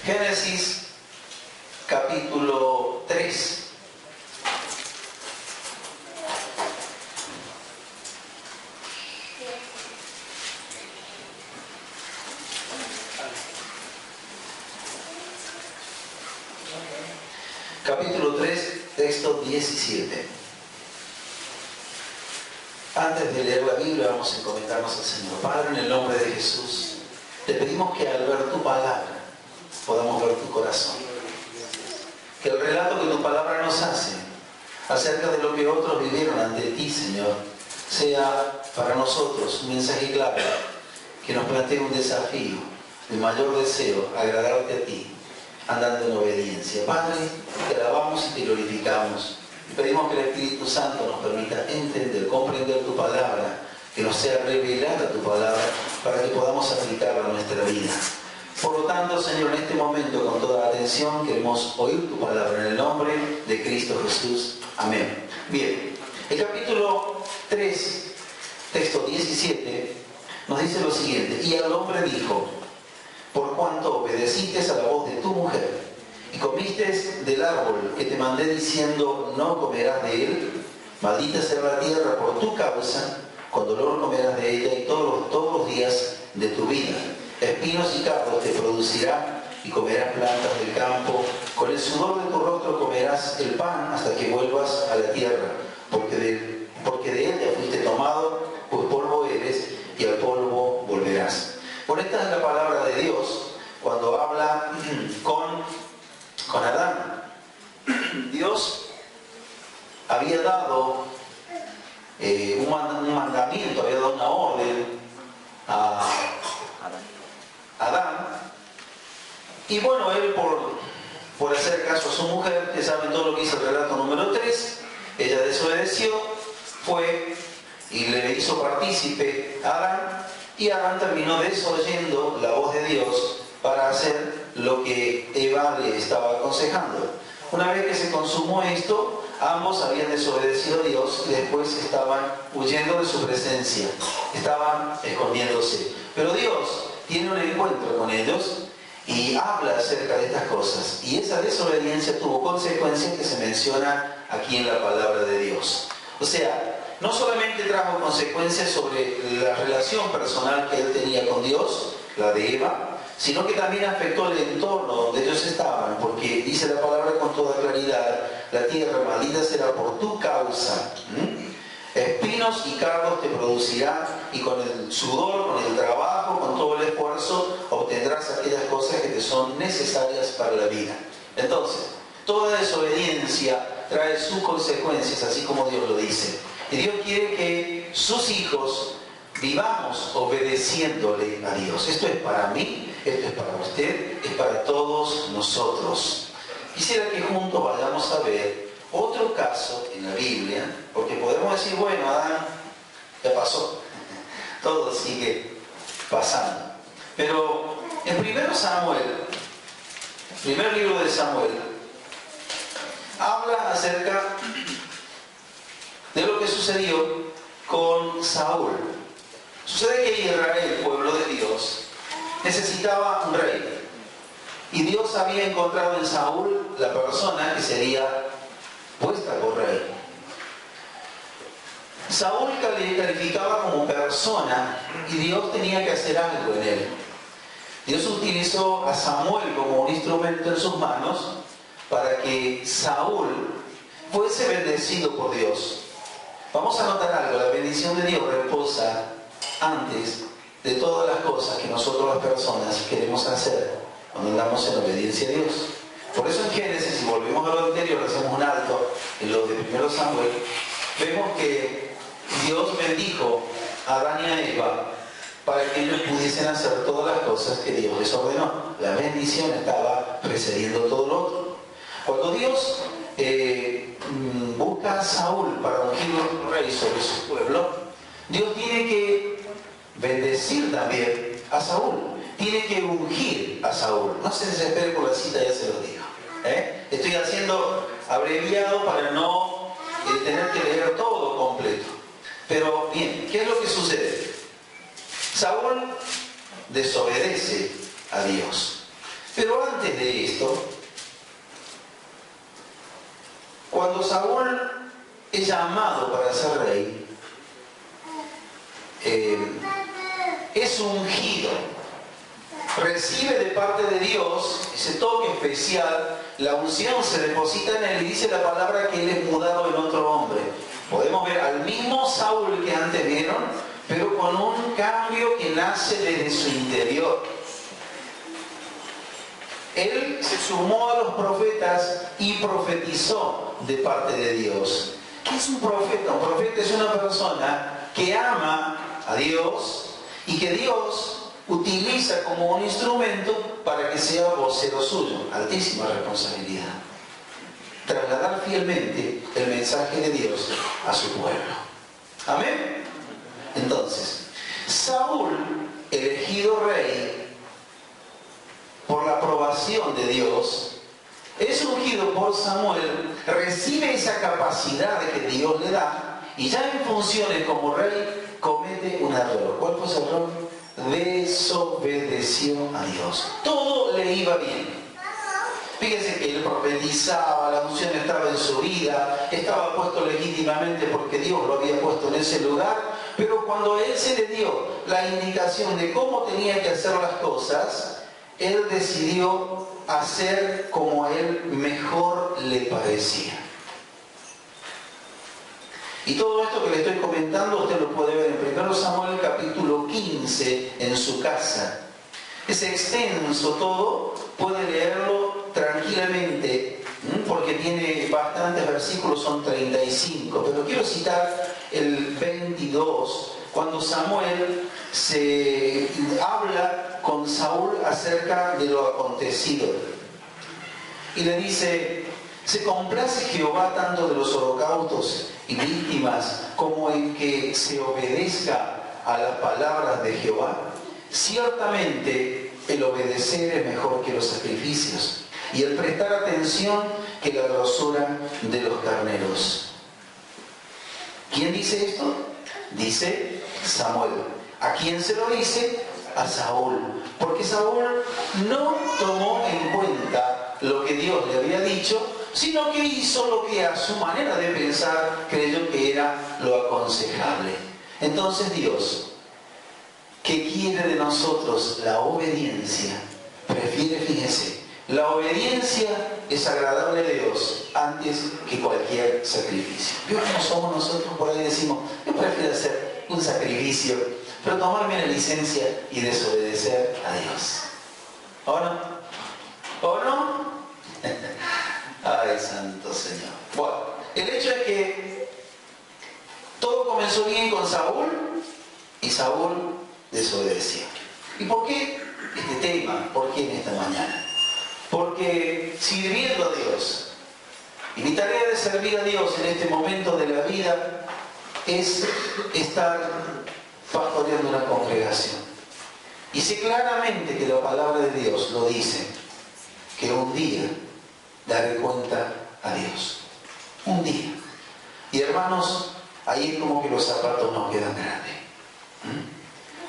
Génesis capítulo 3. Capítulo 3, texto 17. Antes de leer la Biblia vamos a encomendarnos al Señor. Padre, en el nombre de Jesús, te pedimos que al ver tu palabra podamos ver tu corazón. Que el relato que tu palabra nos hace acerca de lo que otros vivieron ante ti, Señor, sea para nosotros un mensaje clave que nos plantee un desafío, el mayor deseo, agradarte a ti, andando en obediencia. Padre, te alabamos y te glorificamos. Y pedimos que el Espíritu Santo nos permita entender, comprender tu palabra, que nos sea revelada tu palabra, para que podamos aplicarla a nuestra vida. Por lo tanto, Señor, en este momento, con toda atención, queremos oír tu palabra en el nombre de Cristo Jesús. Amén. Bien, el capítulo 3, texto 17, nos dice lo siguiente: y el hombre dijo: por cuanto obedeciste a la voz de tu mujer, y comiste del árbol que te mandé diciendo, no comerás de él, maldita será la tierra por tu causa, con dolor comerás de ella y todos los días de tu vida. Espinos y cardos te producirá, y comerás plantas del campo. Con el sudor de tu rostro comerás el pan hasta que vuelvas a la tierra, porque de él ya fuiste tomado, pues polvo eres, y al polvo volverás. Por esta es la palabra de Dios cuando habla con Adán. Dios había dado un mandamiento, había dado una orden a Adán. Y bueno, él por hacer caso a su mujer, que saben todo lo que dice el relato número 3, ella desobedeció, fue y le hizo partícipe a Adán, y Adán terminó desoyendo la voz de Dios para hacer lo que Eva le estaba aconsejando. Una vez que se consumó esto, ambos habían desobedecido a Dios y después estaban huyendo de su presencia, estaban escondiéndose. Pero Dios tiene un encuentro con ellos y habla acerca de estas cosas. Y esa desobediencia tuvo consecuencias que se mencionan aquí en la palabra de Dios. O sea, no solamente trajo consecuencias sobre la relación personal que él tenía con Dios, la de Eva, sino que también afectó el entorno donde ellos estaban, porque dice la palabra con toda claridad: la tierra maldita será por tu causa. Espinos y cardos te producirá, y con el sudor, con el trabajo, con todo el esfuerzo, obtendrás aquellas cosas que te son necesarias para la vida. Entonces, toda desobediencia trae sus consecuencias, así como Dios lo dice. Y Dios quiere que sus hijos vivamos obedeciéndole a Dios. Esto es para mí, esto es para usted, es para todos nosotros. Quisiera que juntos vayamos a ver otro caso en la Biblia, porque podemos decir, bueno, Adán ya pasó, todo sigue pasando. Pero en primer Samuel, primer libro de Samuel, habla acerca de lo que sucedió con Saúl. Sucede que Israel, el pueblo de Dios, necesitaba un rey. Y Dios había encontrado en Saúl la persona que sería puesta por rey. Saúl calificaba como persona y Dios tenía que hacer algo en él. Dios utilizó a Samuel como un instrumento en sus manos para que Saúl fuese bendecido por Dios. Vamos a notar algo: la bendición de Dios reposa antes de todas las cosas que nosotros las personas queremos hacer cuando andamos en obediencia a Dios. Por eso en Génesis, si volvemos a lo anterior, hacemos un alto en lo de 1 Samuel, vemos que Dios bendijo a Adán y a Eva para que ellos pudiesen hacer todas las cosas que Dios les ordenó. La bendición estaba precediendo todo lo otro. Cuando Dios busca a Saúl para ungirlo rey sobre su pueblo, Dios tiene que bendecir también a Saúl, tiene que ungir a Saúl. No se desespere por la cita, ya se lo digo. Estoy haciendo abreviado para no tener que leer todo completo. Pero bien, ¿qué es lo que sucede? Saúl desobedece a Dios. Pero antes de esto, cuando Saúl es llamado para ser rey, es ungido, recibe de parte de Dios ese toque especial, la unción se deposita en él y dice la palabra que él es mudado en otro hombre. Podemos ver al mismo Saúl que antes vieron, pero con un cambio que nace desde su interior. Él se sumó a los profetas y profetizó de parte de Dios. ¿Qué es un profeta? Un profeta es una persona que ama a Dios y que Dios utiliza como un instrumento para que sea vocero suyo. Altísima responsabilidad. Trasladar fielmente el mensaje de Dios a su pueblo. ¿Amén? Entonces, Saúl, elegido rey por la aprobación de Dios, es ungido por Samuel, recibe esa capacidad de que Dios le da y ya en funciones como rey comete un error. ¿Cuál fue ese error? Desobedeció a Dios. Todo le iba bien. Fíjense que él profetizaba, la unción estaba en su vida, estaba puesto legítimamente porque Dios lo había puesto en ese lugar, pero cuando a él se le dio la indicación de cómo tenía que hacer las cosas, él decidió hacer como a él mejor le parecía. Y todo esto que le estoy comentando usted lo puede ver en 1 Samuel capítulo 15 en su casa. Es extenso todo, puede leerlo tranquilamente, porque tiene bastantes versículos, son 35, pero quiero citar el 22, cuando Samuel se habla con Saúl acerca de lo acontecido. Y le dice: ¿se complace Jehová tanto de los holocaustos y víctimas como en que se obedezca a las palabras de Jehová? Ciertamente el obedecer es mejor que los sacrificios, y el prestar atención que la grosura de los carneros. ¿Quién dice esto? Dice Samuel. ¿A quién se lo dice? A Saúl. Porque Saúl no tomó en cuenta lo que Dios le había dicho, sino que hizo lo que a su manera de pensar creyó que era lo aconsejable. Entonces Dios, que quiere de nosotros la obediencia, prefiere, fíjense, la obediencia es agradable a Dios antes que cualquier sacrificio. ¿Vio cómo somos nosotros? Por ahí decimos: yo prefiero hacer un sacrificio, pero tomarme la licencia y desobedecer a Dios. ¿O no? ¿O no? Ay, santo Señor. Bueno, el hecho es que todo comenzó bien con Saúl y Saúl desobedeció. ¿Y por qué este tema? ¿Por qué en esta mañana? Porque sirviendo a Dios, y mi tarea de servir a Dios en este momento de la vida es estar pastoreando una congregación. Y sé claramente que la palabra de Dios lo dice, que un día daré cuenta a Dios. Un día. Y hermanos, ahí es como que los zapatos nos quedan grandes.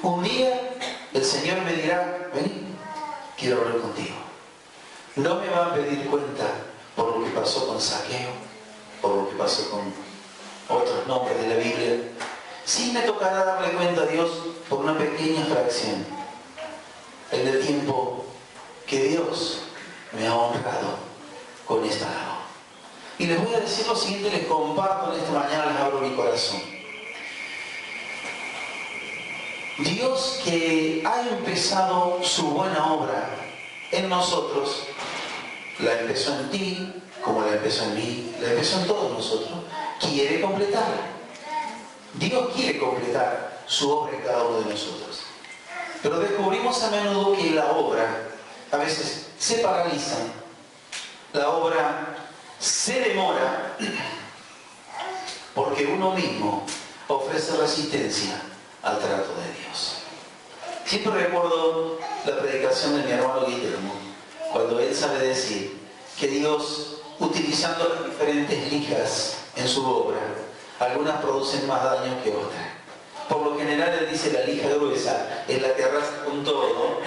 Un día el Señor me dirá: vení, quiero hablar contigo. No me va a pedir cuenta por lo que pasó con Zaqueo, por lo que pasó con otros nombres de la Biblia. Sí me tocará darle cuenta a Dios por una pequeña fracción, en el tiempo que Dios me ha honrado con esta labor. Y les voy a decir lo siguiente, les comparto en esta mañana, les abro mi corazón. Dios, que ha empezado su buena obra en nosotros, la empezó en ti, como la empezó en mí, la empezó en todos nosotros, quiere completarla. Dios quiere completar su obra en cada uno de nosotros. Pero descubrimos a menudo que la obra a veces se paraliza, la obra se demora, porque uno mismo ofrece resistencia al trato de Dios. Siempre recuerdo la predicación de mi hermano Guillermo, cuando él sabe decir que Dios, utilizando las diferentes lijas en su obra, algunas producen más daño que otras. Por lo general él dice: la lija gruesa es la que arrasa con todo,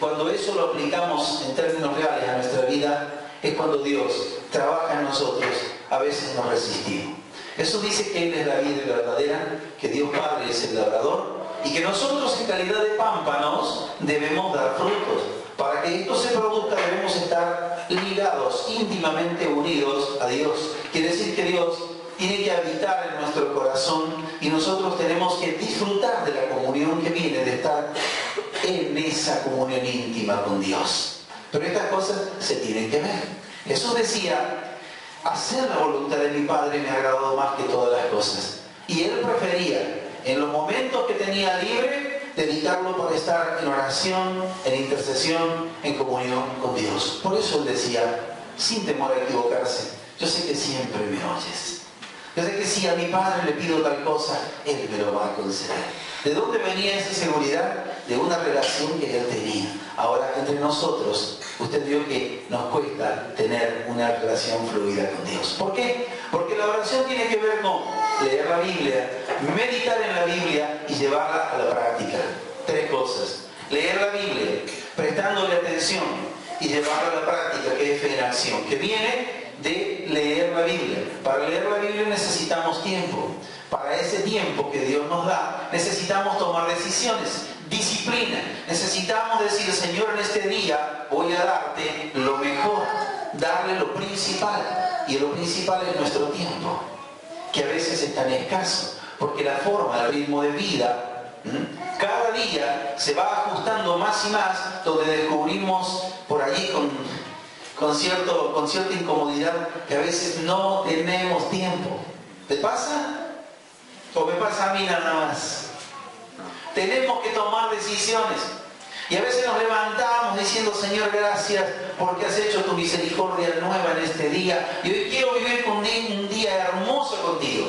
cuando eso lo aplicamos en términos reales a nuestra vida, es cuando Dios trabaja en nosotros, a veces nos resistimos. Jesús dice que Él es la vid verdadera, que Dios Padre es el labrador y que nosotros en calidad de pámpanos debemos dar frutos. Para que esto se produzca debemos estar ligados, íntimamente unidos a Dios. Quiere decir que Dios tiene que habitar en nuestro corazón y nosotros tenemos que disfrutar de la comunión que viene de estar en esa comunión íntima con Dios. Pero estas cosas se tienen que ver. Jesús decía, hacer la voluntad de mi Padre me ha agradado más que todas las cosas. Y Él prefería, en los momentos que tenía libre, dedicarlo para estar en oración, en intercesión, en comunión con Dios. Por eso Él decía, sin temor a equivocarse, yo sé que siempre me oyes. Yo sé que si a mi Padre le pido tal cosa, Él me lo va a conceder. ¿De dónde venía esa seguridad? De una relación que Él tenía. Ahora, entre nosotros, usted vio que nos cuesta tener una relación fluida con Dios. ¿Por qué? Porque la oración tiene que ver con leer la Biblia, meditar en la Biblia y llevarla a la práctica. Tres cosas. Leer la Biblia, prestándole atención y llevarla a la práctica, que es fe en acción, que viene de leer la Biblia. Para leer la Biblia necesitamos tiempo. Para ese tiempo que Dios nos da, necesitamos tomar decisiones, disciplina. Necesitamos decir, Señor, en este día voy a darte lo mejor, darle lo principal. Y lo principal es nuestro tiempo, que a veces es tan escaso, porque la forma, el ritmo de vida, cada día se va ajustando más y más, donde descubrimos por allí con cierta incomodidad que a veces no tenemos tiempo. ¿Te pasa? ¿O me pasa a mí nada más? Tenemos que tomar decisiones. Y a veces nos levantamos diciendo, Señor, gracias porque has hecho tu misericordia nueva en este día. Y hoy quiero vivir con un día hermoso contigo.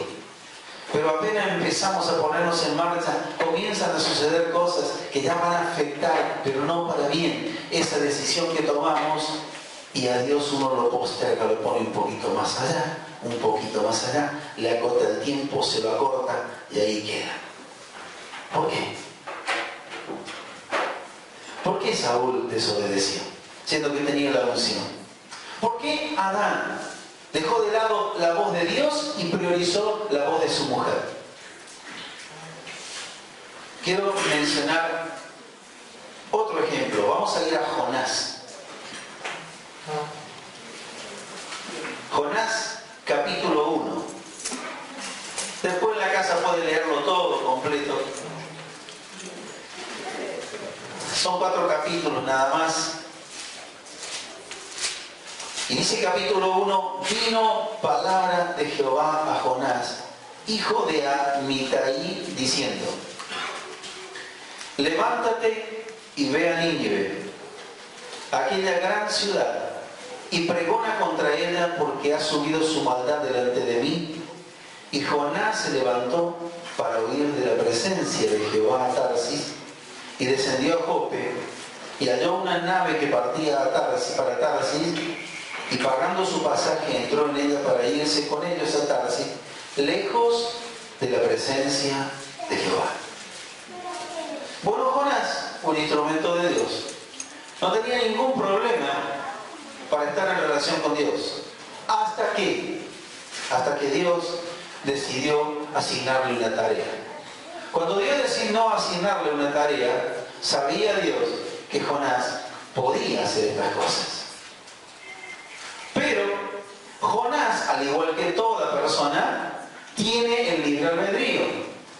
Pero apenas empezamos a ponernos en marcha, comienzan a suceder cosas que ya van a afectar, pero no para bien, esa decisión que tomamos. Y a Dios uno lo posterga, lo pone un poquito más allá, le acorta el tiempo, se lo acorta y ahí queda. ¿Por qué? ¿Por qué Saúl desobedeció, siendo que tenía la unción? ¿Por qué Adán dejó de lado la voz de Dios y priorizó la voz de su mujer? Quiero mencionar otro ejemplo. Vamos a ir a Jonás. Jonás, capítulo 1. Después en la casa puede leerlo todo completo. Son 4 capítulos nada más. Y dice capítulo 1, vino palabra de Jehová a Jonás, hijo de Amitai, diciendo, levántate y ve a Nínive, aquella gran ciudad, y pregona contra ella porque ha subido su maldad delante de mí. Y Jonás se levantó para huir de la presencia de Jehová a Tarsis, y descendió a Jope, y halló una nave que partía para Tarsis, y pagando su pasaje entró en ella para irse con ellos a Tarsis, lejos de la presencia de Jehová. Bueno, Jonás, un instrumento de Dios, no tenía ningún problema para estar en relación con Dios, hasta que Dios decidió asignarle una tarea. Cuando Dios decidió asignarle una tarea, sabía Dios que Jonás podía hacer estas cosas. Pero Jonás, al igual que toda persona, tiene el libre albedrío,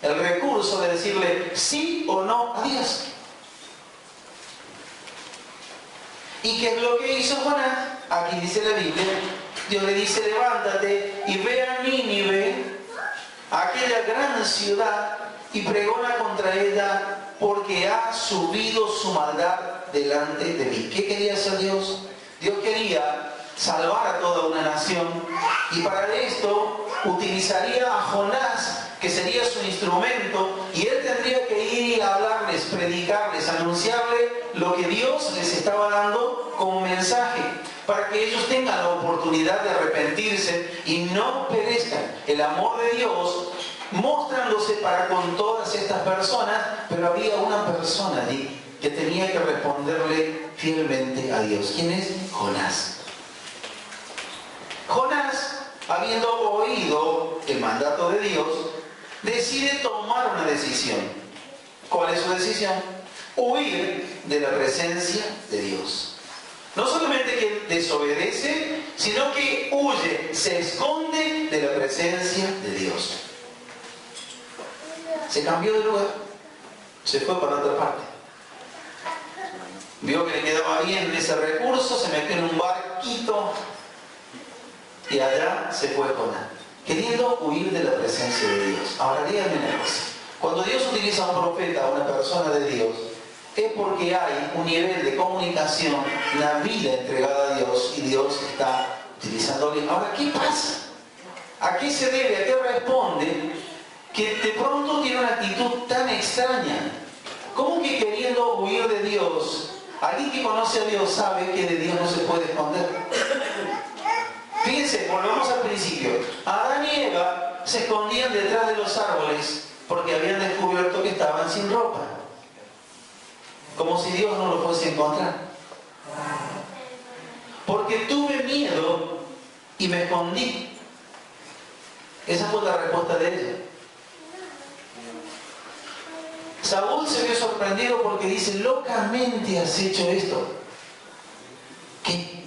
el recurso de decirle sí o no a Dios. ¿Y qué es lo que hizo Jonás? Aquí dice la Biblia, Dios le dice, levántate y ve a Nínive, aquella gran ciudad, y pregona contra ella, porque ha subido su maldad delante de mí. ¿Qué quería hacer Dios? Dios quería salvar a toda una nación, y para esto utilizaría a Jonás, que sería su instrumento, y él tendría que ir a hablarles, predicarles, anunciarle lo que Dios les estaba dando como mensaje, para que ellos tengan la oportunidad de arrepentirse y no perezcan. El amor de Dios mostrándose para con todas estas personas, pero había una persona allí que tenía que responderle fielmente a Dios. ¿Quién es? Jonás. Jonás, habiendo oído el mandato de Dios, decide tomar una decisión. ¿Cuál es su decisión? Huir de la presencia de Dios. No solamente que desobedece, sino que huye, se esconde de la presencia de Dios. Se cambió de lugar, se fue para otra parte. Vio que le quedaba bien ese recurso, se metió en un barquito y allá se fue Jonás, queriendo huir de la presencia de Dios. Ahora díganme una cosa, cuando Dios utiliza a un profeta, a una persona de Dios, es porque hay un nivel de comunicación, una vida entregada a Dios y Dios está utilizándole. Ahora, ¿qué pasa? ¿A qué se debe? ¿A qué responde? Que de pronto tiene una actitud tan extraña. ¿Cómo que queriendo huir de Dios? Alguien que conoce a Dios sabe que de Dios no se puede esconder. Fíjense, volvamos al principio. Adán y Eva se escondían detrás de los árboles porque habían descubierto que estaban sin ropa. Como si Dios no lo fuese a encontrar. Porque tuve miedo y me escondí. Esa fue la respuesta de ella. Saúl se vio sorprendido porque dice, locamente has hecho esto. ¿Qué?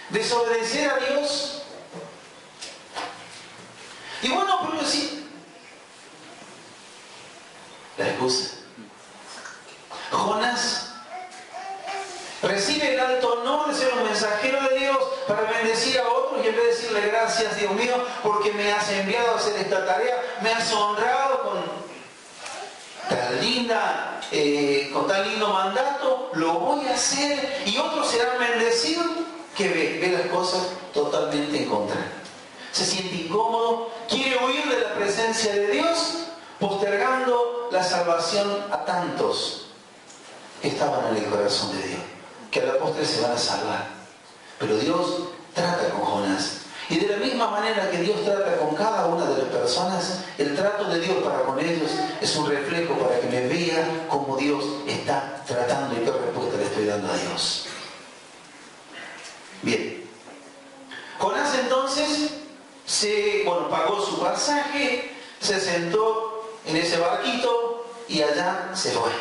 ¿Desobedecer a Dios? Y bueno, pero sí. La excusa. Jonás recibe el alto honor de ser un mensajero de Dios para bendecir a otros y en vez de decirle gracias Dios mío porque me has enviado a hacer esta tarea, me has honrado con tan lindo mandato, lo voy a hacer y otros serán bendecidos, que ve las cosas totalmente en contra. Se siente incómodo, quiere huir de la presencia de Dios, postergando la salvación a tantos que estaban en el corazón de Dios, que a la postre se van a salvar. Pero Dios trata con Jonás. Y de la misma manera que Dios trata con cada una de las personas, el trato de Dios para con ellos es un reflejo para que me vea cómo Dios está tratando y qué respuesta le estoy dando a Dios. Bien. Jonás entonces pagó su pasaje, se sentó en ese barquito y allá se fue,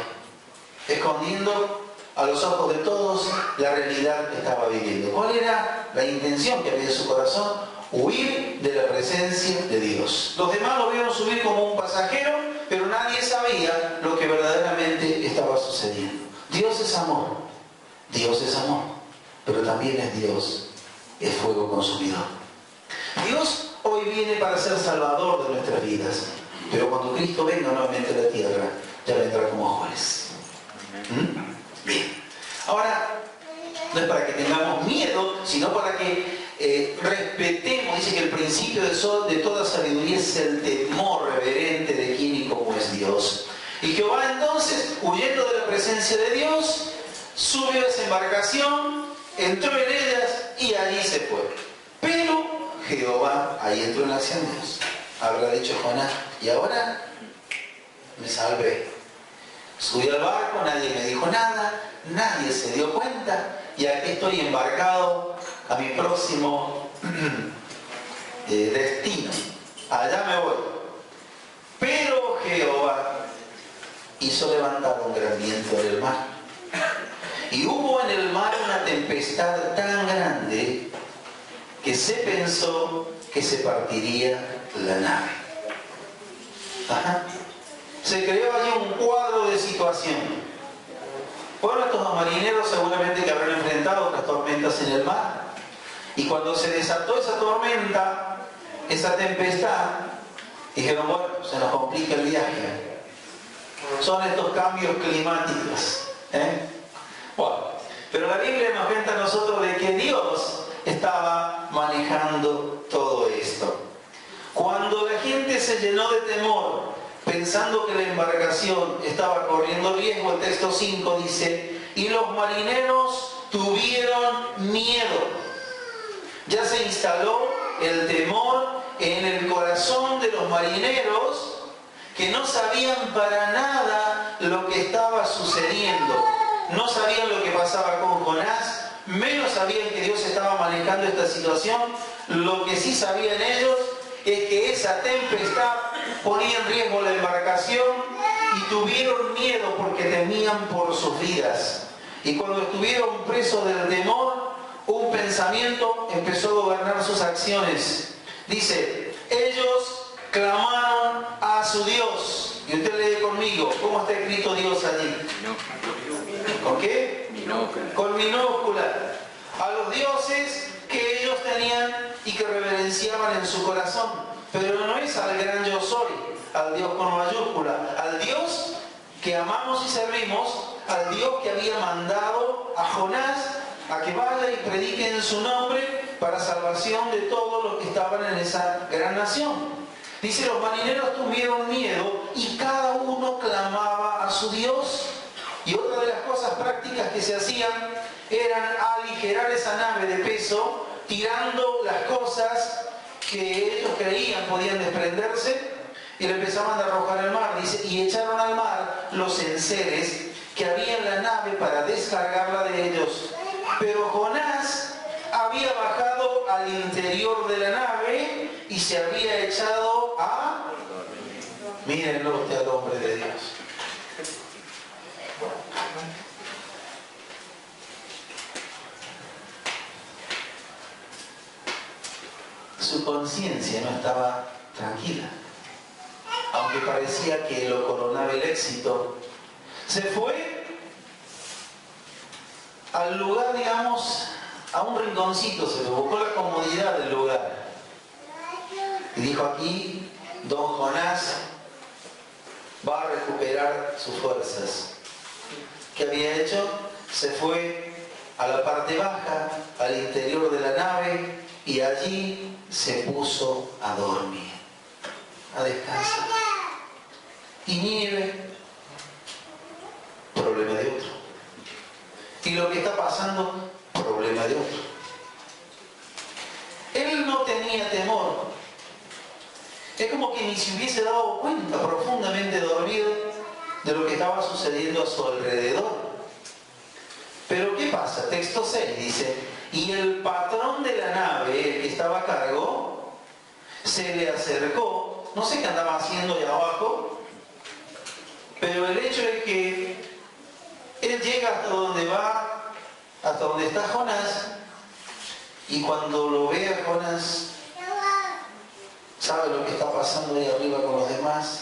escondiendo a los ojos de todos la realidad que estaba viviendo. ¿Cuál era la intención que había en su corazón? Huir de la presencia de Dios. Los demás lo vieron subir como un pasajero, pero nadie sabía lo que verdaderamente estaba sucediendo. Dios es amor, pero también es Dios, es fuego consumidor. Dios hoy viene para ser salvador de nuestras vidas, pero cuando Cristo venga nuevamente a la tierra, ya vendrá como juez. Bien. Ahora, no es para que tengamos miedo, sino para que respetemos. Dice que el principio de toda sabiduría es el temor reverente de quién y cómo es Dios. Y Jehová entonces, huyendo de la presencia de Dios, subió a esa embarcación, entró en ellas y allí se fue. Pero Jehová, ahí entró en la acción de Dios. Habrá dicho Jonás, y ahora me salvé. Subí al barco, nadie me dijo nada, nadie se dio cuenta y aquí estoy embarcado a mi próximo destino. Allá me voy. Pero Jehová hizo levantar un gran viento en el mar. Y hubo en el mar una tempestad tan grande que se pensó que se partiría la nave. Ajá. Se creó allí un cuadro de situación. Fueron estos marineros seguramente que habrán enfrentado otras tormentas en el mar. Y cuando se desató esa tormenta, esa tempestad, dijeron, bueno, se nos complica el viaje. Son estos cambios climáticos. Bueno, pero la Biblia nos cuenta a nosotros de que Dios estaba manejando todo esto. Cuando la gente se llenó de temor, pensando que la embarcación estaba corriendo riesgo, el texto 5 dice, y los marineros tuvieron miedo. Ya se instaló el temor en el corazón de los marineros que no sabían para nada lo que estaba sucediendo. no sabían lo que pasaba con Jonás, menos sabían que Dios estaba manejando esta situación. Lo que sí sabían ellos es que esa tempestad ponía en riesgo la embarcación y tuvieron miedo porque temían por sus vidas. Y cuando estuvieron presos del temor, un pensamiento empezó a gobernar sus acciones. Dice, ellos clamaron a su Dios. Y usted lee conmigo, ¿cómo está escrito Dios allí? ¿Con qué? Minúscula. Con minúscula. A los dioses que ellos tenían y que reverenciaban en su corazón. Pero no es al gran yo soy, al Dios con mayúscula, al Dios que amamos y servimos, al Dios que había mandado a Jonás a que vaya y predique en su nombre para salvación de todos los que estaban en esa gran nación. Dice, los marineros tuvieron miedo y cada uno clamaba a su Dios. Y otra de las cosas prácticas que se hacían eran aligerar esa nave de peso, tirando las cosas que ellos creían podían desprenderse y le empezaban a arrojar al mar. Dice, y echaron al mar los enseres que había en la nave para descargarla de ellos. Pero Jonás había bajado al interior de la nave y se había echado a... Mírenlo usted al hombre de Dios. Su conciencia no estaba tranquila, aunque parecía que lo coronaba el éxito. Se fue al lugar, digamos, a un rinconcito, se le buscó la comodidad del lugar. Y dijo, aquí, don Jonás va a recuperar sus fuerzas. ¿Qué había hecho? Se fue a la parte baja, al interior de la nave, y allí se puso a dormir, a descansar. Y Nínive, problema de otro. Y lo que está pasando, problema de otro. Él no tenía temor. Es como que ni se hubiese dado cuenta, profundamente dormido, de lo que estaba sucediendo a su alrededor. Pero ¿qué pasa? Texto 6 dice, y el patrón de la nave, el que estaba a cargo, se le acercó, no sé qué andaba haciendo allá abajo, pero el hecho es que él llega hasta donde va, hasta donde está Jonás, y cuando lo ve a Jonás, sabe lo que está pasando ahí arriba con los demás,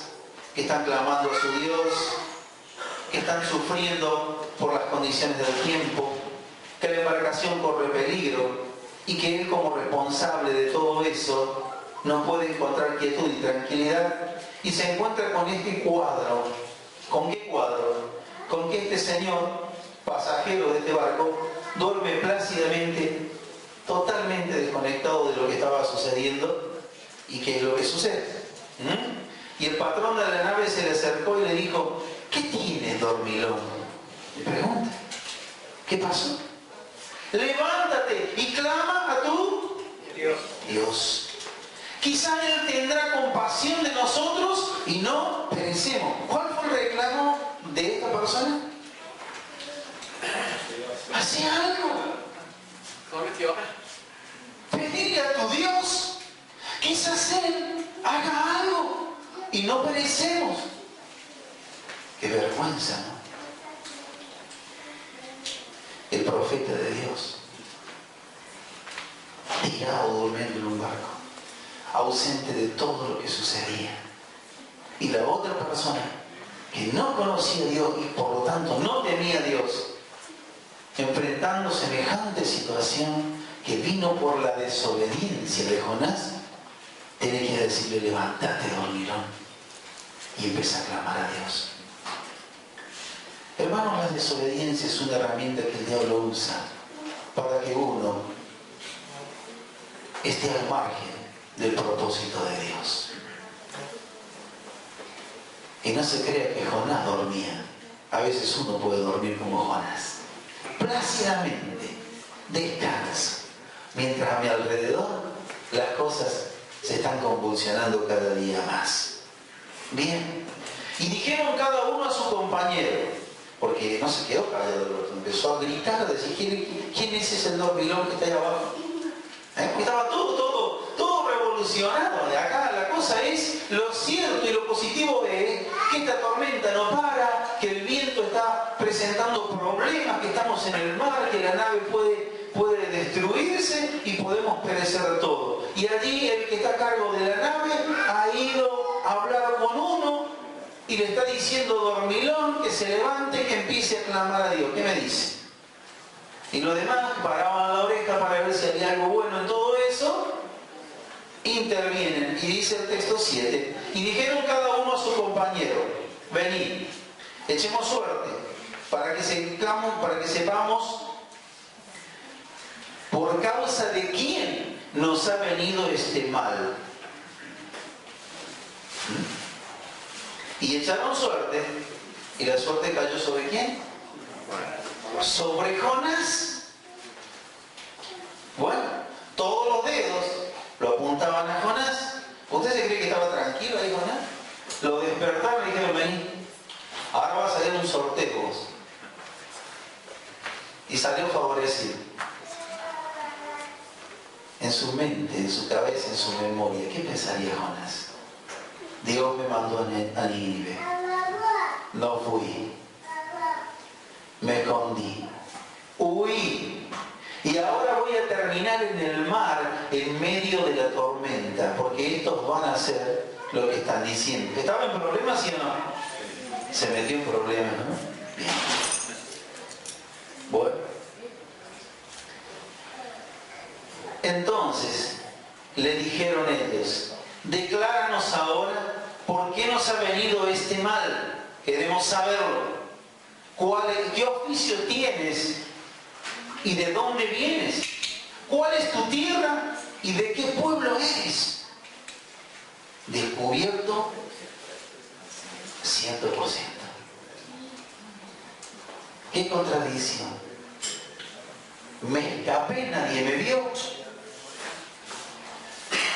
que están clamando a su Dios, que están sufriendo por las condiciones del tiempo, que la embarcación corre peligro y que él como responsable de todo eso no puede encontrar quietud y tranquilidad y se encuentra con este cuadro. ¿Con qué cuadro? Con que este señor, pasajero de este barco, duerme plácidamente, totalmente desconectado de lo que estaba sucediendo y qué es lo que sucede. Y el patrón de la nave se le acercó y le dijo, ¿qué tienes, dormilón? Le pregunta, ¿qué pasó? Levántate y clama a tu Dios. Quizá Él tendrá compasión de nosotros y no perecemos. ¿Cuál fue el reclamo de esta persona? Hace algo. Pedirle a tu Dios. Quizás Él haga algo y no perecemos. Qué vergüenza, ¿no? El profeta de Dios, tirado durmiendo en un barco, ausente de todo lo que sucedía. Y la otra persona, que no conocía a Dios y por lo tanto no temía a Dios, enfrentando semejante situación que vino por la desobediencia de Jonás, tiene que decirle, levántate, dormilón, y empieza a clamar a Dios. Hermanos, la desobediencia es una herramienta que el diablo usa para que uno esté al margen del propósito de Dios. Y no se crea que Jonás dormía. A veces uno puede dormir como Jonás, plácidamente, descanso, mientras a mi alrededor las cosas se están convulsionando cada día más. Bien, y dijeron cada uno a su compañero, porque no se quedó callado, empezó a gritar, a decir, ¿quién es ese dormilón que está ahí abajo? Estaba todo revolucionado. De acá la cosa es lo cierto y lo positivo es que esta tormenta no para, que el viento está presentando problemas, que estamos en el mar, que la nave puede destruirse y podemos perecer todo. Y allí el que está a cargo de la nave ha ido a hablar con uno y le está diciendo dormilón que se levante, que empiece a clamar a Dios. ¿Qué me dice? Y los demás paraban la oreja para ver si había algo bueno en todo eso. Intervienen. Y dice el texto 7. Y dijeron cada uno a su compañero: venid, echemos suerte, para que sepamos por causa de quién nos ha venido este mal. Y echaron suerte. ¿Y la suerte cayó sobre quién? Sobre Jonás. Bueno, todos los dedos lo apuntaban a Jonás. ¿Usted se cree que estaba tranquilo ahí, Jonás? Lo despertaron y dijeron: vení, ahora va a salir un sorteo vos. Y salió favorecido. En su mente, en su cabeza, en su memoria, ¿qué pensaría Jonás? Dios me mandó a Nínive. No fui. Me escondí. Huí. Y ahora voy a terminar en el mar, en medio de la tormenta, porque estos van a hacer lo que están diciendo. ¿Estaba en problemas, sí o no? Se metió en problemas, ¿no? Bien. Bueno. Entonces, le dijeron ellos: decláranos ahora por qué nos ha venido este mal. Queremos saberlo. ¿Qué oficio tienes y de dónde vienes? ¿Cuál es tu tierra y de qué pueblo eres? Descubierto 100%. ¡Qué contradicción! Me escapé, nadie me vio.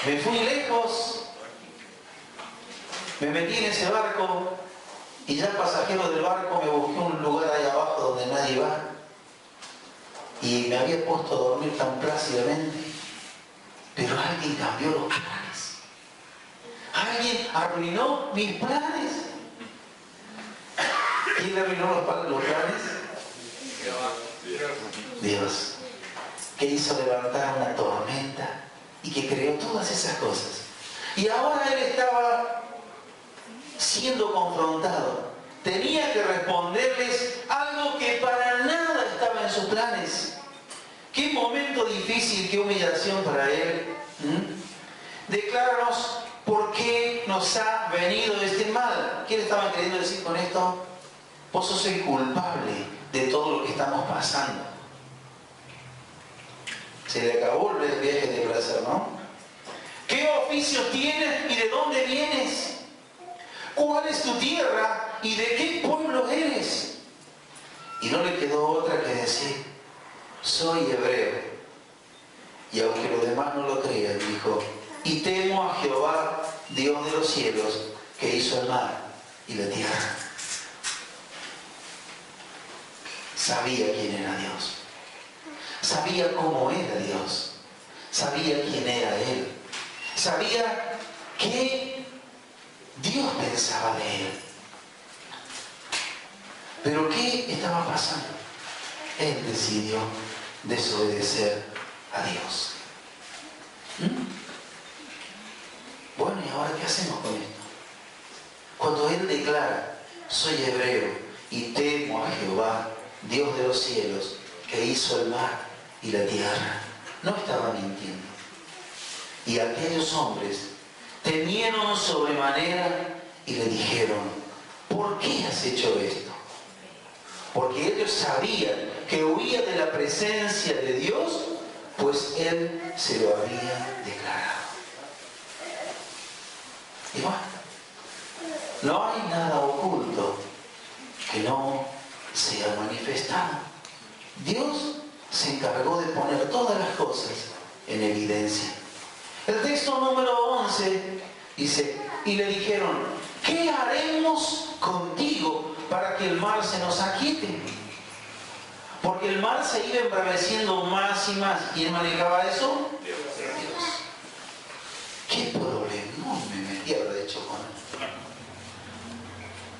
Me fui lejos. Me metí en ese barco y ya pasajero del barco me busqué un lugar ahí abajo donde nadie va. Y me había puesto a dormir tan plácidamente. Pero alguien cambió los planes. Alguien arruinó mis planes. ¿Quién le arruinó los planes? Dios. Que hizo levantar una tormenta y que creó todas esas cosas. Y ahora él estaba siendo confrontado. Tenía que responderles algo que para nada estaba en sus planes. Qué momento difícil, qué humillación para él. Decláranos por qué nos ha venido este mal. ¿Qué le estaban queriendo decir con esto? Vos sos el culpable de todo lo que estamos pasando. Se le acabó el viaje de placer, ¿no? ¿Qué oficio tienes y de dónde vienes? ¿Cuál es tu tierra y de qué pueblo eres? Y no le quedó otra que decir: soy hebreo. Y aunque los demás no lo creían, dijo: y temo a Jehová, Dios de los cielos, que hizo el mar y la tierra. Sabía quién era Dios. Sabía cómo era Dios. Sabía quién era Él. Sabía qué Dios pensaba de Él. Pero ¿qué estaba pasando? Él decidió desobedecer a Dios. Bueno, ¿y ahora qué hacemos con esto? Cuando Él declara: soy hebreo y temo a Jehová, Dios de los cielos, que hizo el mar y la tierra, no estaba mintiendo. Y aquellos hombres temieron sobremanera y le dijeron: ¿por qué has hecho esto? Porque ellos sabían que huía de la presencia de Dios, pues Él se lo había declarado. Y bueno, no hay nada oculto que no sea manifestado. Dios se encargó de poner todas las cosas en evidencia. El texto número 11 dice: y le dijeron: ¿qué haremos contigo para que el mar se nos aquiete. Porque el mar se iba embraveciendo más y más. ¿Quién manejaba eso? Dios. ¿Qué problema me metí habrá hecho con él?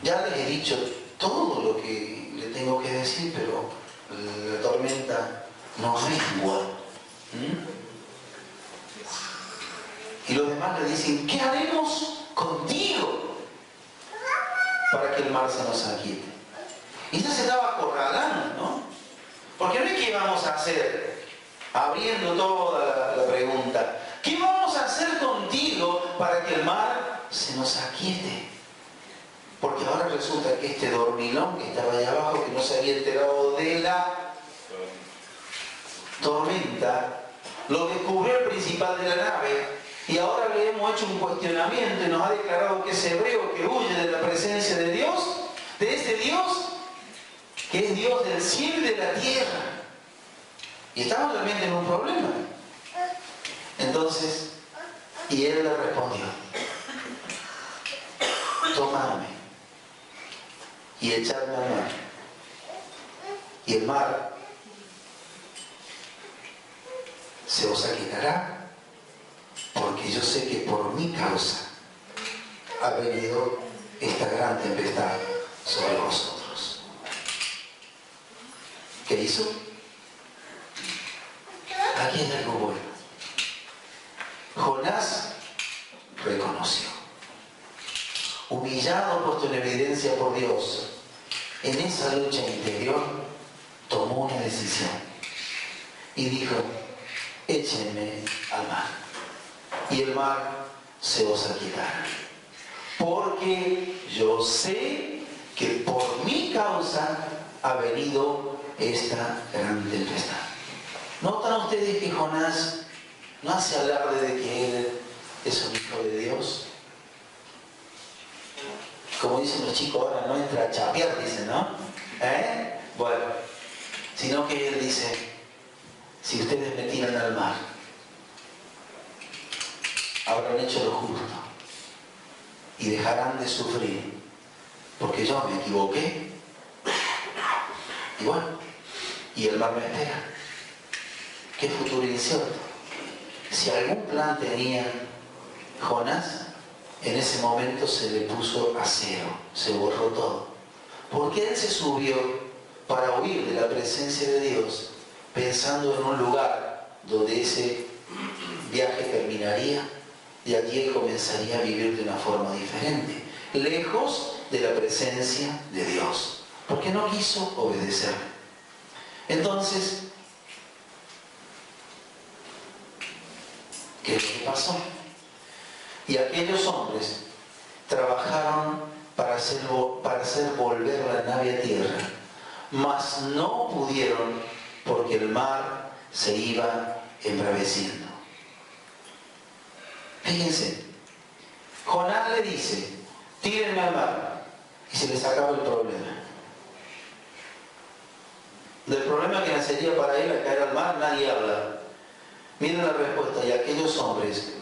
Ya les he dicho todo lo que le tengo que decir, pero la tormenta no mengua. Y los demás le dicen, ¿qué haremos contigo para que el mar se nos aquiete? Y ya se estaba acorralando, ¿no? Porque no es qué vamos a hacer, abriendo toda la pregunta, ¿qué vamos a hacer contigo para que el mar se nos aquiete? Porque ahora resulta que este dormilón que estaba allá abajo, que no se había enterado de la tormenta, lo descubrió el principal de la nave. Y ahora le hemos hecho un cuestionamiento y nos ha declarado que es hebreo, que huye de la presencia de Dios, de ese Dios que es Dios del cielo y de la tierra. Y estamos realmente en un problema. Entonces, y él le respondió, tomadme y echadme al mar. Y el mar se os aquietará, porque yo sé que por mi causa ha venido esta gran tempestad sobre vosotros. ¿Qué hizo? Aquí es algo bueno. Jonás reconoció. Humillado, puesto en evidencia por Dios, en esa lucha interior, tomó una decisión. Y dijo, échenme al mar. Y el mar se os aquietará. Porque yo sé que por mi causa ha venido esta gran tempestad. ¿Notan ustedes que Jonás no hace alarde de que él es un hijo de Dios? Como dicen los chicos ahora, no entra a chapear, dicen, ¿no? Bueno, sino que él dice, si ustedes me tiran al mar, habrán hecho lo justo y dejarán de sufrir, porque yo me equivoqué. Y bueno, y el mar me espera. Qué futuro incierto. Si algún plan tenía Jonás, en ese momento se le puso a cero, se borró todo. Porque él se subió para huir de la presencia de Dios, pensando en un lugar donde ese viaje terminaría y allí él comenzaría a vivir de una forma diferente, lejos de la presencia de Dios, porque no quiso obedecer. Entonces, ¿qué es lo que pasó? Y aquellos hombres trabajaron para hacer volver la nave a tierra, mas no pudieron porque el mar se iba embraveciendo. Fíjense, Jonás le dice, tírenme al mar, y se les acaba el problema. Del problema que nacería para él al caer al mar nadie habla. Miren la respuesta, y aquellos hombres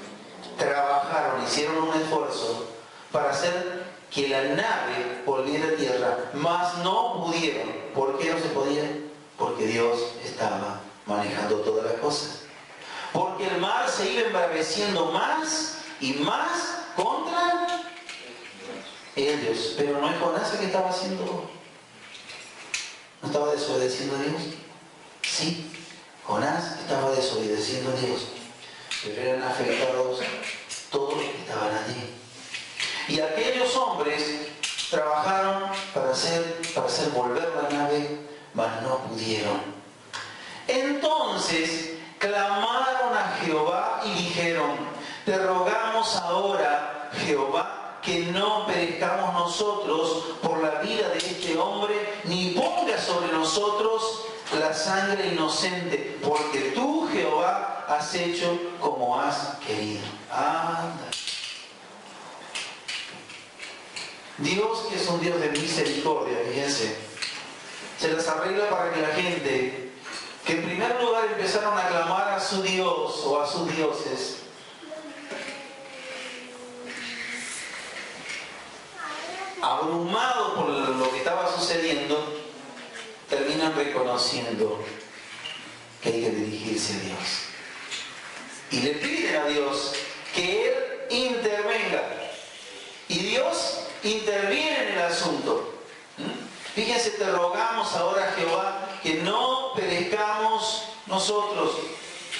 trabajaron, hicieron un esfuerzo para hacer que la nave volviera a tierra, mas no pudieron. ¿Por qué no se podía? Porque Dios estaba manejando todas las cosas. Porque el mar se iba embraveciendo más y más contra ellos. Pero no es Jonás el que estaba haciendo. ¿No estaba desobedeciendo a Dios? Sí, Jonás estaba desobedeciendo a Dios. Pero eran afectados todos los que estaban allí. Y aquellos hombres trabajaron para hacer volver la nave, mas no pudieron. Entonces clamaron a Jehová y dijeron, te rogamos ahora, Jehová, que no perezcamos nosotros por la vida de este hombre, ni pongas sobre nosotros la sangre inocente, porque tú, Jehová, has hecho como has querido. Anda. Dios, que es un Dios de misericordia, fíjense, se las arregla para que la gente, que en primer lugar empezaron a clamar a su Dios o a sus dioses, abrumado por lo que estaba sucediendo, terminan reconociendo que hay que dirigirse a Dios. Y le piden a Dios que Él intervenga. Y Dios interviene en el asunto. Fíjense, te rogamos ahora, Jehová, que no perezcamos nosotros.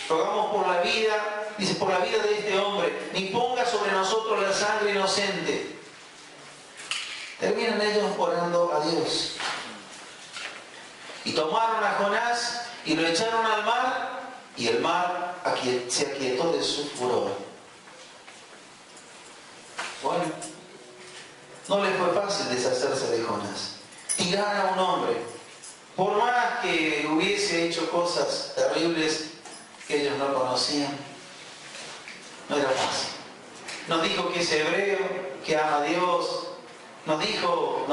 Rogamos por la vida, dice, por la vida de este hombre, ni ponga sobre nosotros la sangre inocente. Terminan ellos orando a Dios. Y tomaron a Jonás y lo echaron al mar, y el mar se aquietó de su furor. Bueno, no les fue fácil deshacerse de Jonás. Tirar a un hombre, por más que hubiese hecho cosas terribles que ellos no conocían, no era fácil. Nos dijo que es hebreo, que ama a Dios, nos dijo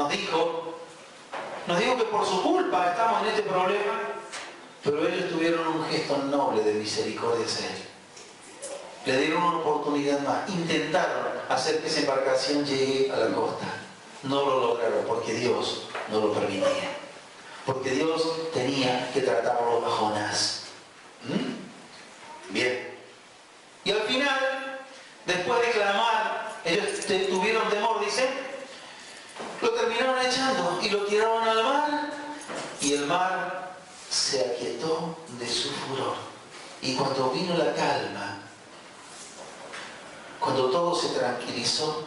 que por su culpa estamos en este problema, pero ellos tuvieron un gesto noble de misericordia hacia él. Le dieron una oportunidad más, intentaron hacer que esa embarcación llegue a la costa. No lo lograron porque Dios no lo permitía. Porque Dios tenía que tratarlo a Jonás. Bien. Y al final, después de clamar, ellos tuvieron temor, dicen, lo terminaron echando y lo tiraron al mar, y el mar se aquietó de su furor. Y cuando vino la calma, cuando todo se tranquilizó,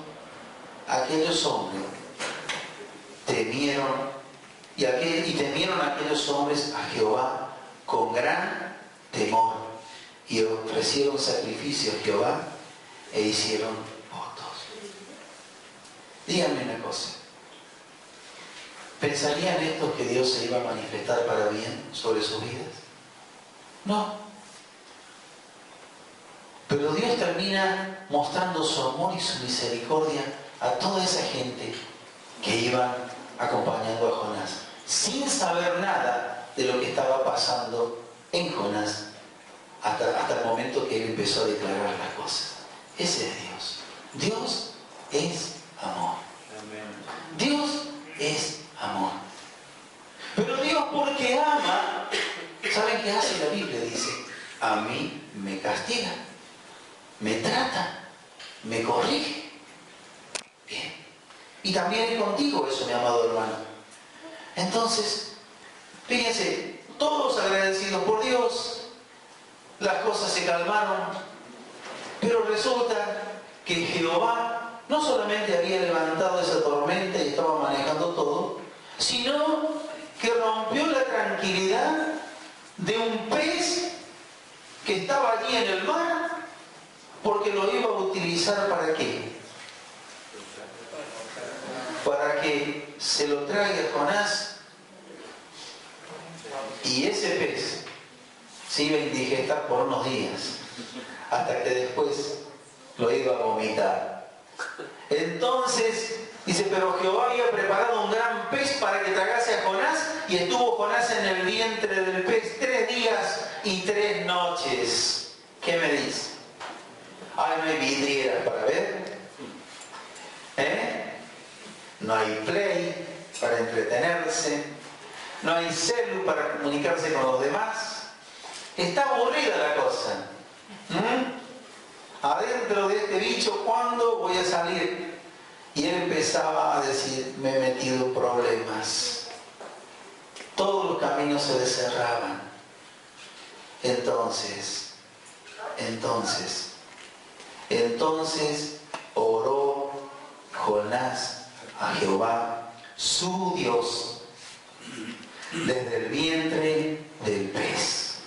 aquellos hombres temieron, y temieron aquellos hombres a Jehová con gran temor, y ofrecieron sacrificio a Jehová e hicieron votos. Díganme una cosa. ¿Pensarían estos que Dios se iba a manifestar para bien sobre sus vidas? No. Pero Dios termina mostrando su amor y su misericordia a toda esa gente que iban acompañando a Jonás, sin saber nada de lo que estaba pasando en Jonás, hasta el momento que él empezó a declarar las cosas. Ese es Dios. Dios es amor. Dios es amor. Pero Dios, porque ama, ¿saben qué hace la Biblia? Dice, a mí me castiga, me trata, me corrige. Bien. Y también es contigo eso, mi amado hermano. Entonces, fíjense, todos agradecidos por Dios, las cosas se calmaron, pero resulta que Jehová no solamente había levantado esa tormenta y estaba manejando todo, sino que rompió la tranquilidad de un pez que estaba allí en el mar, porque lo iba a utilizar ¿para qué? Para que se lo traiga Jonás, y ese pez se iba a indigestar por unos días, hasta que después lo iba a vomitar. Entonces, dice, pero Jehová había preparado un gran pez para que tragase a Jonás, y estuvo Jonás en el vientre del pez 3 días y 3 noches. ¿Qué me dice? Ay, no hay vidrieras para ver, no hay play para entretenerse, no hay celu para comunicarse con los demás. Está aburrida la cosa. Adentro de este bicho, ¿cuándo voy a salir? Y él empezaba a decir, me he metido en problemas. Todos los caminos se le cerraban. Entonces oró Jonás a Jehová, su Dios, desde el vientre del pez.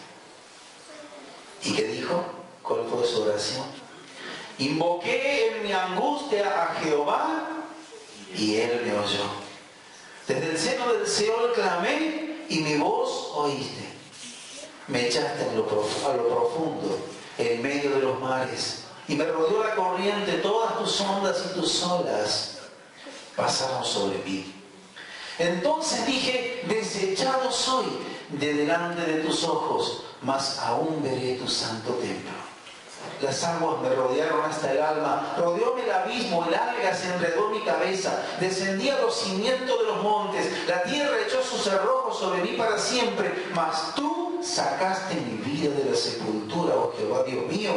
¿Y qué dijo? ¿Cuál fue su oración? Invoqué en mi angustia a Jehová y Él me oyó. Desde el seno del Seol clamé y mi voz oíste. Me echaste a lo profundo, en medio de los mares, y me rodeó la corriente, todas tus ondas y tus olas pasaron sobre mí. Entonces dije, desechado soy de delante de tus ojos, mas aún veré tu santo templo. las aguas me rodearon hasta el alma, rodeóme el abismo, el alga se enredó en mi cabeza, descendí a los cimientos de los montes, la tierra echó sus cerrojos sobre mí para siempre, mas tú sacaste mi vida de la sepultura, oh Jehová, Dios mío.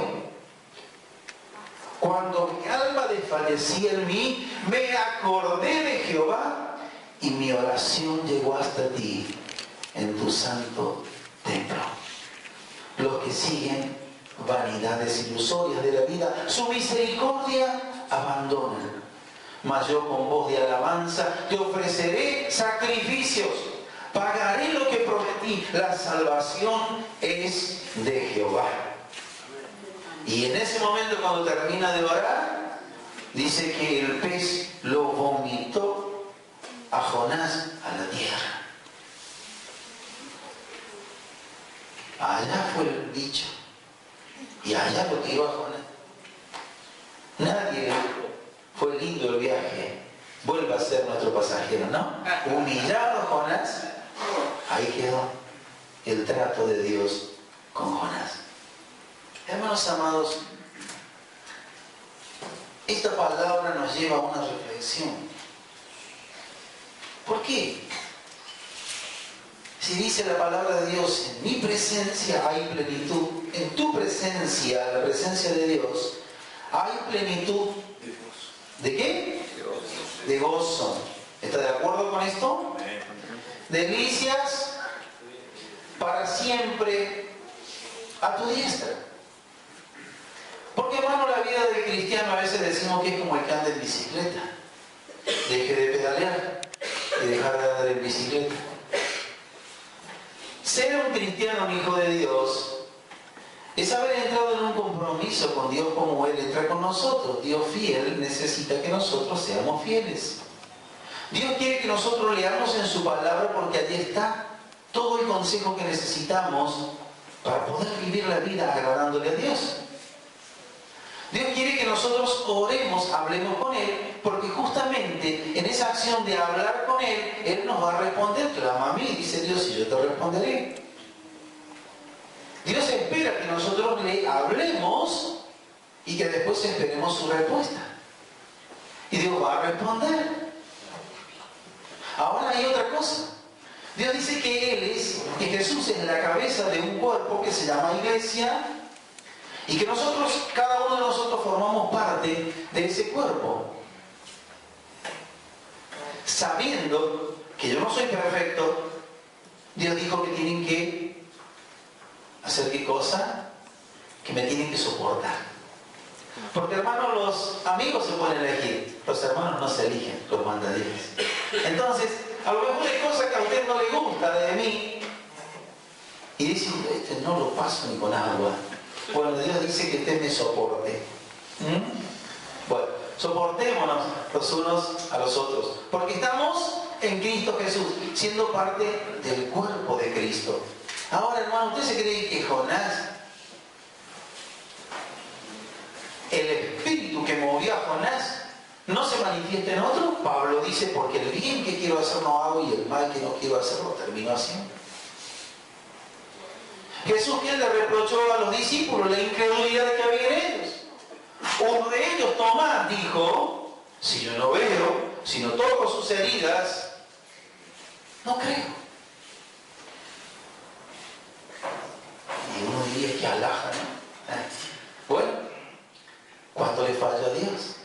Cuando mi alma desfallecía en mí, me acordé de Jehová y mi oración llegó hasta ti en tu santo templo. Los que siguen vanidades ilusorias de la vida, su misericordia abandonan. Mas yo con voz de alabanza te ofreceré sacrificios, pagaré lo que prometí, la salvación es de Jehová. Y en ese momento, cuando termina de orar, dice que el pez lo vomitó a Jonás a la tierra. Allá fue el dicho. Y allá lo tiró a Jonás. Nadie le dijo, fue lindo el viaje, vuelva a ser nuestro pasajero, ¿no? Humillado Jonás, ahí quedó el trato de Dios con Jonás. Hermanos amados, esta palabra nos lleva a una reflexión. ¿Por qué? Si dice la palabra de Dios, en mi presencia hay plenitud, en tu presencia, la presencia de Dios, hay plenitud. ¿De qué? De gozo. ¿Está de acuerdo con esto? Delicias para siempre a tu diestra. Porque, hermano, la vida del cristiano a veces decimos que es como el que anda en bicicleta. Deje de pedalear y dejar de andar en bicicleta. Ser un cristiano, un hijo de Dios, es haber entrado en un compromiso con Dios como Él entra con nosotros. Dios fiel necesita que nosotros seamos fieles. Dios quiere que nosotros leamos en su palabra porque allí está todo el consejo que necesitamos para poder vivir la vida agradándole a Dios. Dios quiere que nosotros oremos, hablemos con Él, porque justamente en esa acción de hablar con Él, Él nos va a responder. Clama a mí, dice Dios, y yo te responderé. Dios espera que nosotros le hablemos y que después esperemos su respuesta. Y Dios va a responder. Ahora hay otra cosa. Dios dice que Jesús es la cabeza de un cuerpo que se llama iglesia, y que nosotros, cada uno de nosotros formamos parte de ese cuerpo. Sabiendo que yo no soy perfecto, Dios dijo que tienen que hacer qué cosa, que me tienen que soportar. Porque, hermanos, los amigos se pueden elegir, los hermanos no se eligen, los manda Dios. Entonces, a lo mejor hay cosas que a usted no le gusta de mí, y dice, este no lo paso ni con agua. Bueno, Dios dice que usted me soporte. Bueno, soportémonos los unos a los otros, porque estamos en Cristo Jesús, siendo parte del cuerpo de Cristo. Ahora, hermano, ¿usted se cree que Jonás, el espíritu que movió a Jonás, no se manifiesta en otro? Pablo dice, porque el bien que quiero hacer no hago y el mal que no quiero hacer lo termino haciendo. Jesús, ¿quién le reprochó a los discípulos? La incredulidad que había en ellos. Uno de ellos, Tomás, dijo, si yo no veo, si no toco sus heridas, no creo. Y uno diría que alhaja, ¿no? Bueno, ¿cuánto le falla a Dios?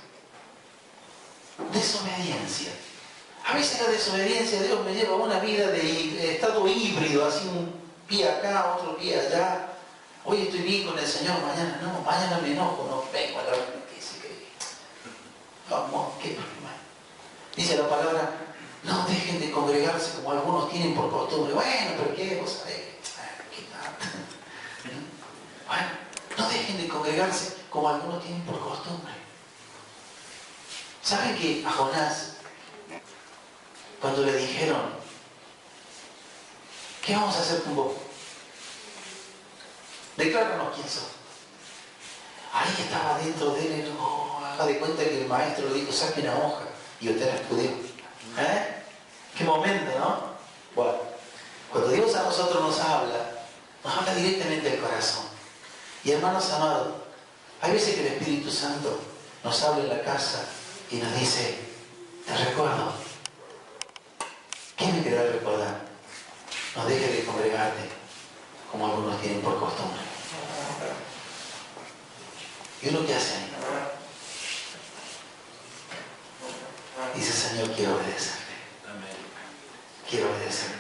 Desobediencia. A veces la desobediencia de Dios me lleva a una vida de estado híbrido, así un pie acá, otro pie allá. Hoy estoy bien con el Señor, mañana no, mañana me enojo, no vengo a la hora que se cree. Vamos, qué problema. Dice la palabra, no dejen de congregarse como algunos tienen por costumbre. Bueno, pero qué, vos sabés, qué tanto. Bueno, no dejen de congregarse como algunos tienen por costumbre. ¿Saben que a Jonás, cuando le dijeron, ¿qué vamos a hacer con vos? Decláranos quién sos. Ahí estaba dentro de él, haga de cuenta que el maestro le dijo, saque una hoja, y usted la estudió. Qué momento, ¿no? Bueno, cuando Dios a nosotros nos habla directamente del corazón. Y hermanos amados, Hay veces que el Espíritu Santo nos habla en la casa y nos dice, te recuerdo. ¿Qué me querés recordar? No dejes de congregarte como algunos tienen por costumbre. ¿Y uno qué hace ahí? Dice, Señor, quiero obedecerte. Quiero obedecerte.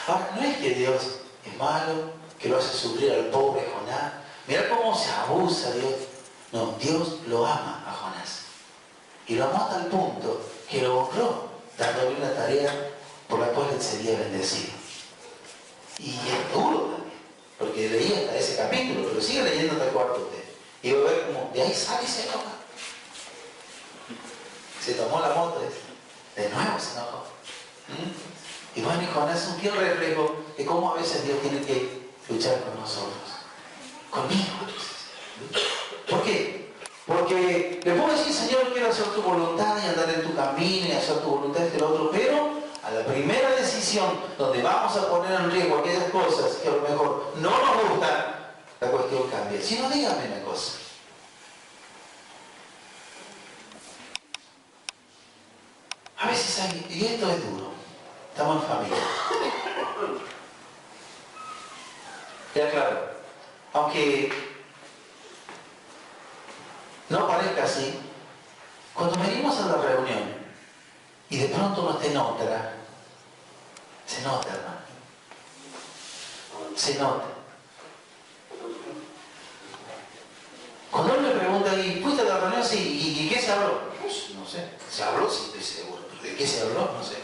Ahora, no es que Dios es malo, que lo hace sufrir al pobre Jonás. Mirá cómo se abusa Dios. No, Dios lo ama a Jonás. Y lo amó hasta el punto que lo honró, dándole una tarea por la cual él sería bendecido. Y es duro también, porque leí hasta ese capítulo, pero sigue leyendo hasta el cuarto usted. Y va a ver cómo de ahí sale y se enoja. Se tomó la moto, de nuevo se enojó. Y bueno, y Jonás es un fiel reflejo de cómo a veces Dios tiene que luchar con nosotros. Conmigo a veces. ¿Por qué? Porque le puedo decir, Señor, quiero hacer tu voluntad y andar en tu camino y hacer tu voluntad y lo otro, pero a la primera decisión donde vamos a poner en riesgo aquellas cosas que a lo mejor no nos gustan, la cuestión cambia. Si no, dígame una cosa. A veces hay, y esto es duro, estamos en familia. Ya claro, aunque no parezca así, cuando venimos a la reunión y de pronto no esté en otra, se nota, hermano. Se nota. Cuando uno le pregunta, ¿y fuiste a la reunión? Sí, ¿y qué se habló? Pues, no sé. ¿Se habló? Sí, estoy seguro. ¿De qué se habló? No sé.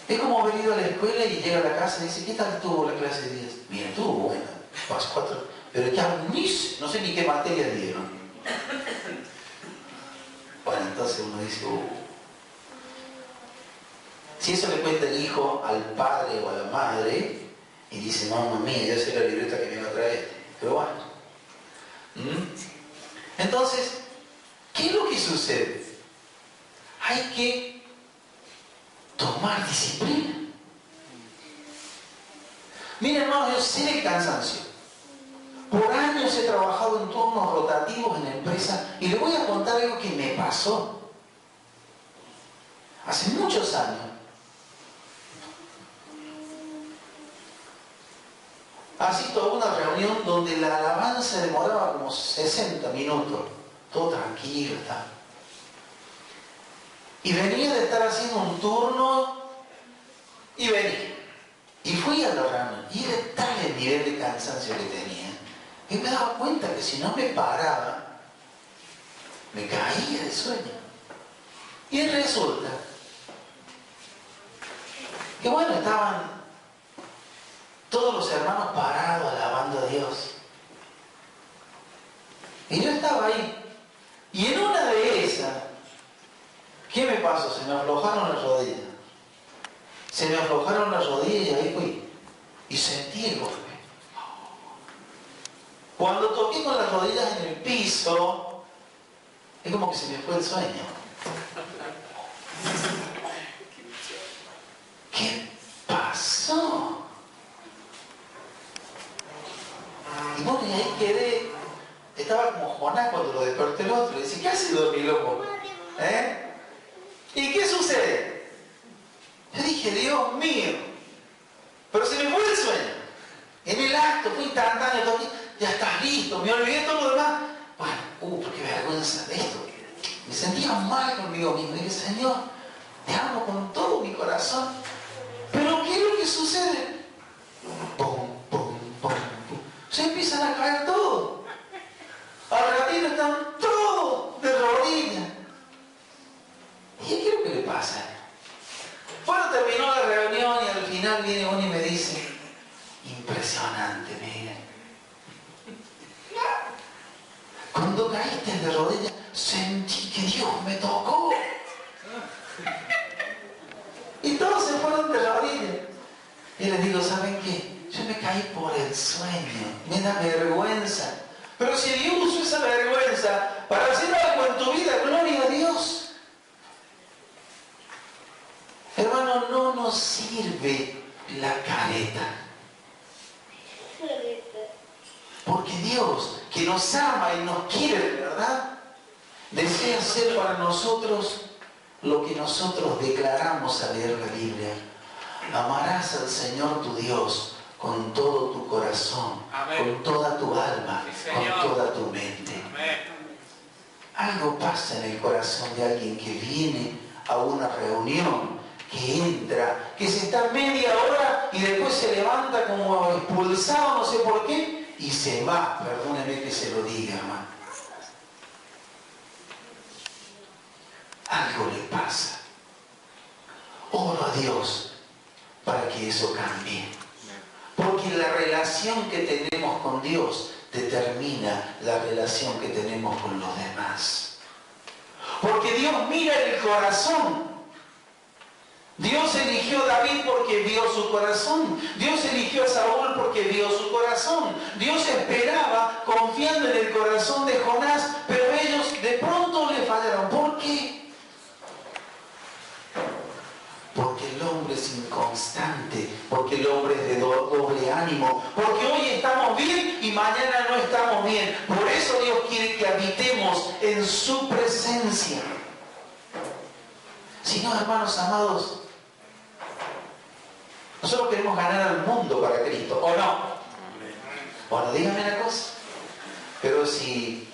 Es como haber ido a la escuela y llega a la casa y dice, ¿qué tal estuvo la clase de 10? Bien, estuvo buena. Más 4. Pero ya no sé ni qué materia dieron. Bueno, entonces uno dice, Si eso le cuenta el hijo al padre o a la madre y dice, mamá mía, ya sé la libreta que me va a traer. Pero bueno. Entonces, ¿qué es lo que sucede? Hay que tomar disciplina. Miren, hermanos, yo sé el cansancio. Por años he trabajado en turnos rotativos en la empresa y le voy a contar algo que me pasó. Hace muchos años. Asisto a una reunión donde la alabanza demoraba como 60 minutos. Todo tranquilo, está. Y venía de estar haciendo un turno y venía. Y fui a la reunión. Y era tal el nivel de cansancio que tenía. Y me daba cuenta que si no me paraba, me caía de sueño. Y resulta que bueno, estaban todos los hermanos parados alabando a Dios. Y yo estaba ahí. Y en una de esas, ¿qué me pasó? Se me aflojaron las rodillas. Se me aflojaron las rodillas y ahí fui. Y sentí el golpe. Cuando toqué con las rodillas en el piso, es como que se me fue el sueño. ¿Qué pasó? Y bueno, y ahí quedé. Estaba como Jonás cuando lo desperté el otro. Y dice, ¿qué haces, dormiloco? ¿Y qué sucede? Yo dije, Dios mío. Pero se me fue el sueño. En el acto, fue instantáneo, toqué. Ya estás listo, me olvidé todo lo demás. Bueno, qué vergüenza de esto. Me sentía mal conmigo mismo. Y dije, Señor, te amo con todo mi corazón. Pero ¿qué es lo que sucede? Pum, pum, pum, pum. Se empiezan a caer todos. Al ratito están todos de rodillas. ¿Y qué es lo que le pasa? Bueno, terminó la reunión y al final viene uno y me dice, impresionante, miren. Cuando caíste de rodillas, sentí que Dios me tocó. Y todos se fueron de rodillas. Y les digo, ¿saben qué? Yo me caí por el sueño. Me da vergüenza. Pero si Dios usó esa vergüenza para hacer algo en tu vida, gloria a Dios. Hermano, no nos sirve la careta. Porque Dios, que nos ama y nos quiere de verdad, desea hacer para nosotros lo que nosotros declaramos al leer la Biblia. Amarás al Señor tu Dios con todo tu corazón, con toda tu alma, con toda tu mente. Algo pasa en el corazón de alguien que viene a una reunión, que entra, que se está media hora y después se levanta como expulsado, no sé por qué, y se va. Perdóneme que se lo diga, hermano. Algo le pasa. Oro a Dios para que eso cambie. Porque la relación que tenemos con Dios determina la relación que tenemos con los demás. Porque Dios mira el corazón. Dios eligió a David porque vio su corazón. Dios eligió a Saúl porque vio su corazón. Dios esperaba confiando en el corazón de Jonás, pero ellos de pronto le fallaron. ¿Por qué? Porque el hombre es inconstante, porque el hombre es de doble ánimo, porque hoy estamos bien y mañana no estamos bien. Por eso Dios quiere que habitemos en su presencia. Si no, hermanos amados, nosotros queremos ganar al mundo para Cristo, ¿o no? Bueno, dígame una cosa. Pero si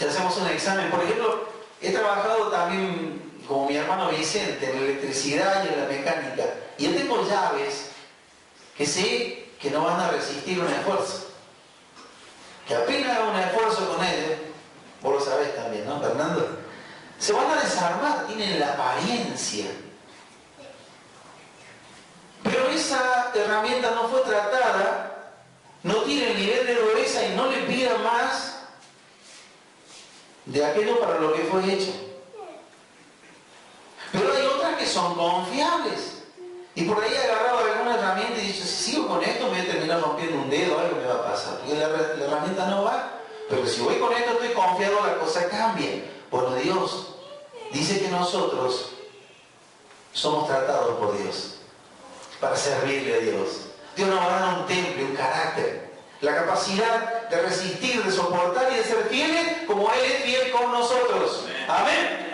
hacemos un examen, por ejemplo, he trabajado también como mi hermano Vicente en la electricidad y en la mecánica. Y yo tengo llaves que sé que no van a resistir un esfuerzo. Que apenas haga un esfuerzo con ellos, vos lo sabés también, ¿no, Fernando? Se van a desarmar, tienen la apariencia. Pero esa herramienta no fue tratada, no tiene el nivel de dureza y no le pida más de aquello para lo que fue hecho. Pero hay otras que son confiables. Y por ahí he agarrado alguna herramienta y he dicho, si sigo con esto me voy a terminar rompiendo un dedo, algo me va a pasar. Porque la herramienta no va. Pero si voy con esto estoy confiado, la cosa cambia. Bueno, Dios dice que nosotros somos tratados por Dios para servirle a Dios. Dios nos va a dar un temple, un carácter, la capacidad de resistir, de soportar y de ser fieles como Él es fiel con nosotros. Amén.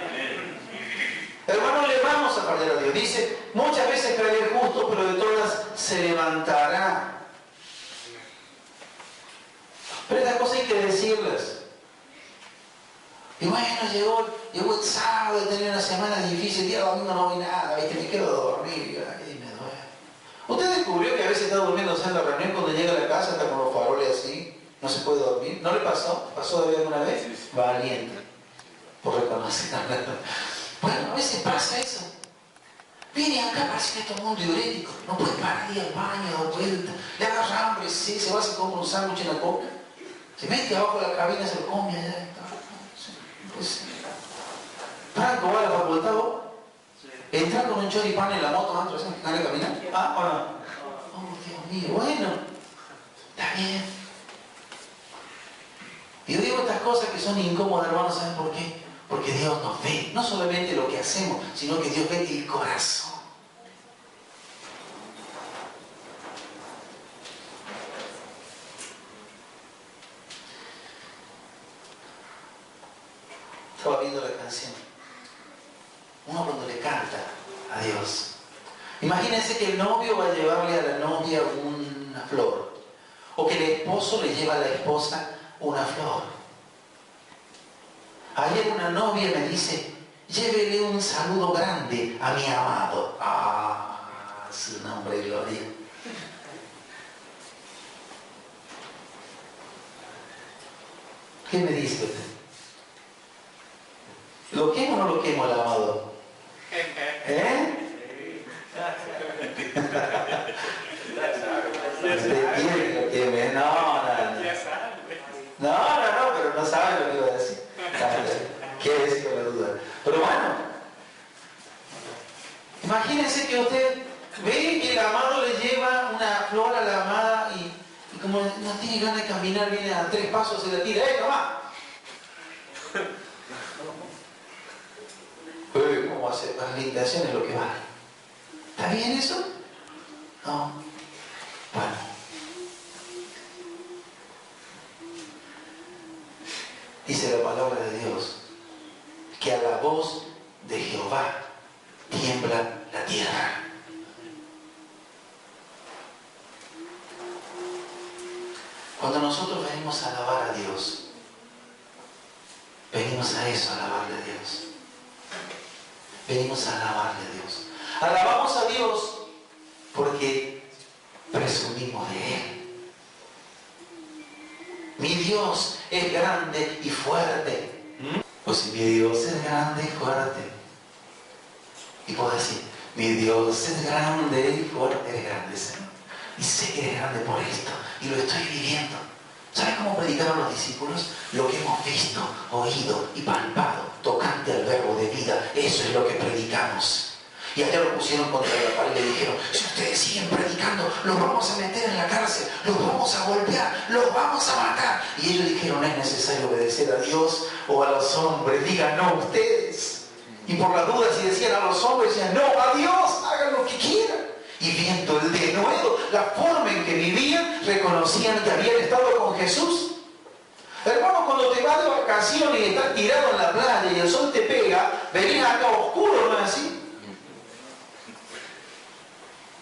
Hermanos, le vamos a fallar a Dios. Dice, muchas veces caerá el justo, pero de todas se levantará. Pero estas cosas hay que decirlas. Y bueno, llegó el sábado, tenía una semana difícil, el día domingo no vi nada, ¿viste? Me quedo a dormir y me duele. ¿Usted descubrió que a veces está durmiéndose en la reunión cuando llega a la casa, está con los faroles así, no se puede dormir? ¿No le pasó? ¿Pasó de alguna vez? Valiente, por reconocer. Bueno, a veces pasa eso. Viene acá, parece que es todo el mundo diurético, no puede parar, ir al baño, dar vuelta, le agarra hambre, sí, se va a comprar un sándwich en la coca, se mete abajo de la cabina, se lo come allá. Pues, Franco va a la facultad, ¿vos? Entrar con un choripán en la moto antes de que caminar. ¿Ah o no? Oh, Dios mío, bueno, está bien. Y yo digo estas cosas que son incómodas, hermanos, ¿saben por qué? Porque Dios nos ve, no solamente lo que hacemos, sino que Dios ve el corazón. Estaba viendo la canción. Uno cuando le canta a Dios. Imagínense que el novio va a llevarle a la novia una flor. O que el esposo le lleva a la esposa una flor. Ayer una novia me dice, llévele un saludo grande a mi amado. Ah, su nombre y gloria. ¿Qué me dice usted? ¿Lo quemo o no lo quemo al amado? ¿Eh? ¿Usted quiere que lo queme? No, pero no sabe lo que iba a decir. ¿Qué es con la duda? Pero bueno, imagínense que usted ve que el amado le lleva una flor a la amada y como no tiene ganas de caminar, viene a 3 pasos, se la tira, ¡mamá! ¿Cómo hace? La intención es lo que vale. ¿Está bien eso? No. Bueno. Dice la palabra de Dios que a la voz de Jehová tiembla la tierra. Cuando nosotros venimos a alabar a Dios, venimos a eso, a alabarle a Dios. Venimos a alabarle a Dios. Alabamos a Dios porque presumimos de Él. Mi Dios es grande y fuerte. Pues si mi Dios es grande y fuerte, y puedo decir, mi Dios es grande y fuerte, eres grande, Señor. Y sé que eres grande por esto, y lo estoy viviendo. ¿Sabes cómo predicaron los discípulos? Lo que hemos visto, oído y palpado, tocante al verbo de vida, eso es lo que predicamos. Y allá lo pusieron contra la pared y le dijeron, si ustedes siguen predicando, los vamos a meter en la cárcel, los vamos a golpear, los vamos a matar. Y ellos dijeron, no es necesario obedecer a Dios o a los hombres, digan no ustedes. Y por las dudas, si decían a los hombres, decían no, a Dios, hagan lo que quieran. Y viendo el denuedo, la forma en que vivían, reconocían que habían estado con Jesús. Hermano, cuando te vas de vacaciones y estás tirado en la playa y el sol te pega, venís acá oscuro, ¿no es así?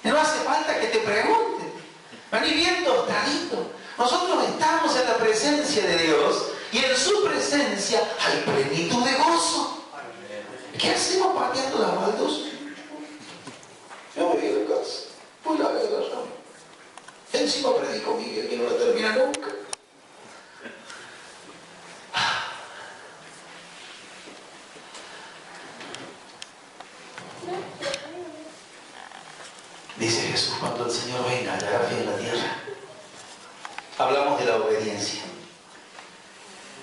No hace falta que te pregunten. Venís bien tostadito. Nosotros estamos en la presencia de Dios y en su presencia hay plenitud de gozo. ¿Qué hacemos pateando las baldosas? Yo voy a la casa, voy a la rama. Encima predico Miguel, que no la termina nunca. Dice Jesús, cuando el Señor venga, hallará fe en la tierra. Hablamos de la obediencia.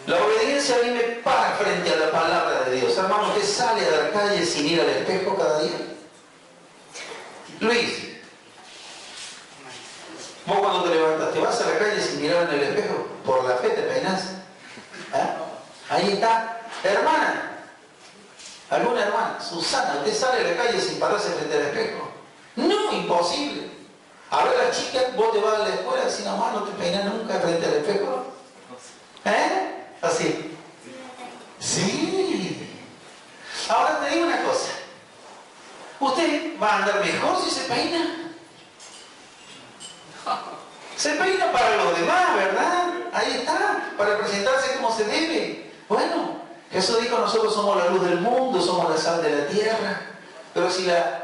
La obediencia a mí me para frente a la palabra de Dios. Hermano, ¿usted sale a la calle sin ir al espejo cada día? Luis, vos cuando te levantas, ¿te vas a la calle sin mirar en el espejo? Por la fe te peinás. ¿Eh? Ahí está. Hermana, alguna hermana, Susana, ¿usted sale a la calle sin pararse frente al espejo? No, imposible. A ver, la chica, vos te vas a la escuela así nomás, no te peinas nunca frente al espejo. ¿Eh? Así. Sí. Ahora te digo una cosa. Usted va a andar mejor si se peina. Se peina para los demás, ¿verdad? Ahí está, para presentarse como se debe. Bueno, Jesús dijo, nosotros somos la luz del mundo, somos la sal de la tierra. Pero si la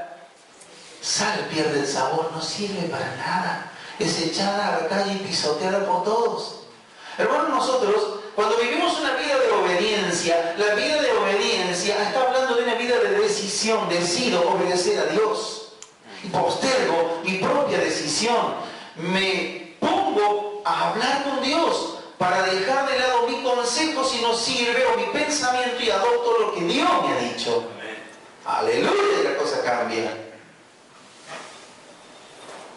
sal pierde el sabor, no sirve para nada. Es echada a la calle y pisoteada por todos. Hermanos, nosotros, cuando vivimos una vida de obediencia, la vida de obediencia está hablando de una vida de decisión. Decido obedecer a Dios. Y postergo mi propia decisión. Me pongo a hablar con Dios para dejar de lado mi consejo si no sirve o mi pensamiento y adopto lo que Dios me ha dicho. Aleluya, y la cosa cambia.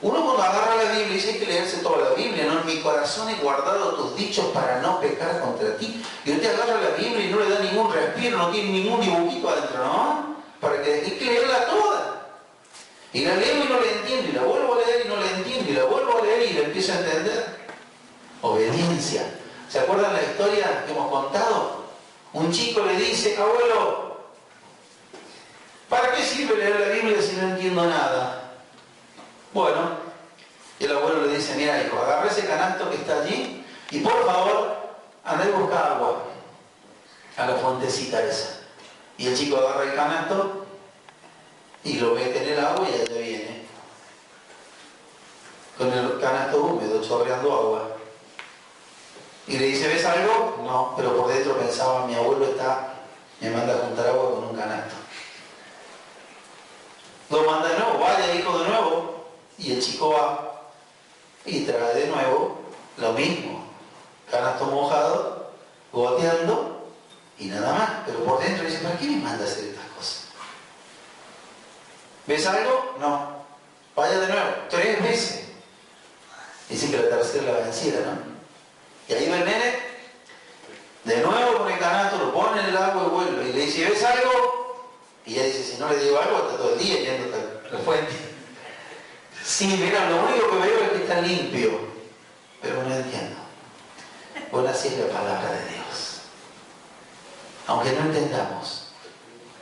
Uno cuando agarra la Biblia dice, hay que leerse toda la Biblia, ¿no? En mi corazón he guardado tus dichos para no pecar contra ti. Y usted agarra la Biblia y no le da ningún respiro, no tiene ningún dibujito adentro, ¿no? Para que hay que leerla toda. Y la leo y no la entiendo, y la vuelvo a leer y no la entiendo, y la vuelvo a leer y la empiezo a entender. Obediencia. ¿Se acuerdan la historia que hemos contado? Un chico le dice, abuelo, ¿para qué sirve leer la Biblia si no entiendo nada? Bueno, y el abuelo le dice, mira hijo, agarra ese canasto que está allí y por favor, andá y busca agua a la fuentecita esa. Y el chico agarra el canasto y lo mete en el agua y allá viene. Con el canasto húmedo, chorreando agua. Y le dice, ¿ves algo? No, pero por dentro pensaba, mi abuelo me manda a juntar agua con un canasto. Lo manda de nuevo, vaya hijo de nuevo. Y el chico va y trae de nuevo lo mismo. Canasto mojado, goteando y nada más. Pero por dentro dice, ¿para qué me manda a hacer estas cosas? ¿Ves algo? No. Vaya de nuevo, 3 veces. Dicen que la tercera la vencida, ¿no? Y ahí va el nene, de nuevo con el canasto, lo pone en el agua y vuelve. Y le dice, ¿ves algo? Y ella dice, si no le digo algo, está todo el día yendo hasta la fuente. Sí, mira, lo único que veo es que está limpio, pero no entiendo. Bueno, así es la palabra de Dios. aunque no entendamos,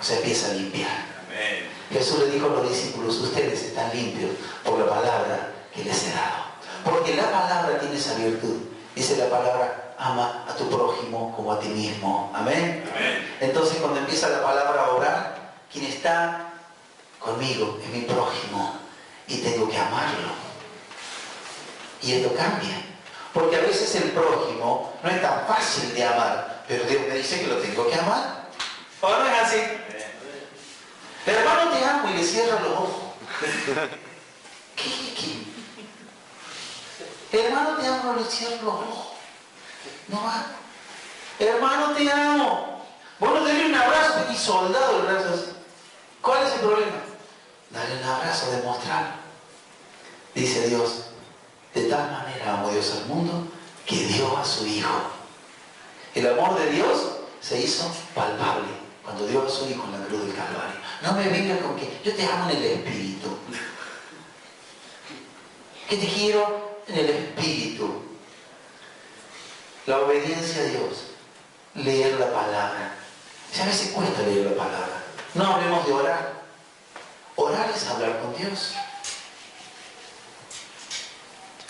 se empieza a limpiar. Amén. Jesús le dijo a los discípulos, ustedes están limpios por la palabra que les he dado. Porque la palabra tiene esa virtud. Dice la palabra, ama a tu prójimo como a ti mismo. Amén. Amén. Entonces cuando empieza la palabra a obrar, quien está conmigo es mi prójimo y tengo que amarlo. Y esto cambia. Porque a veces el prójimo no es tan fácil de amar, pero Dios me dice que lo tengo que amar. ¿O no es así? Hermano, te amo y le cierra los ojos. ¿Qué? Hermano, te amo y le cierra los ojos. No va. Hermano, te amo. Vos no tenés un abrazo y soldado el brazo así. ¿Cuál es el problema? Dale un abrazo, demostrarlo. Dice Dios, de tal manera amó Dios al mundo que dio a su Hijo. El amor de Dios se hizo palpable cuando dio a su Hijo en la cruz del Calvario. No me vengas con que yo te amo en el Espíritu. Que te quiero en el Espíritu. La obediencia a Dios. Leer la palabra. A veces cuesta leer la palabra. No hablemos de orar. Orar es hablar con Dios.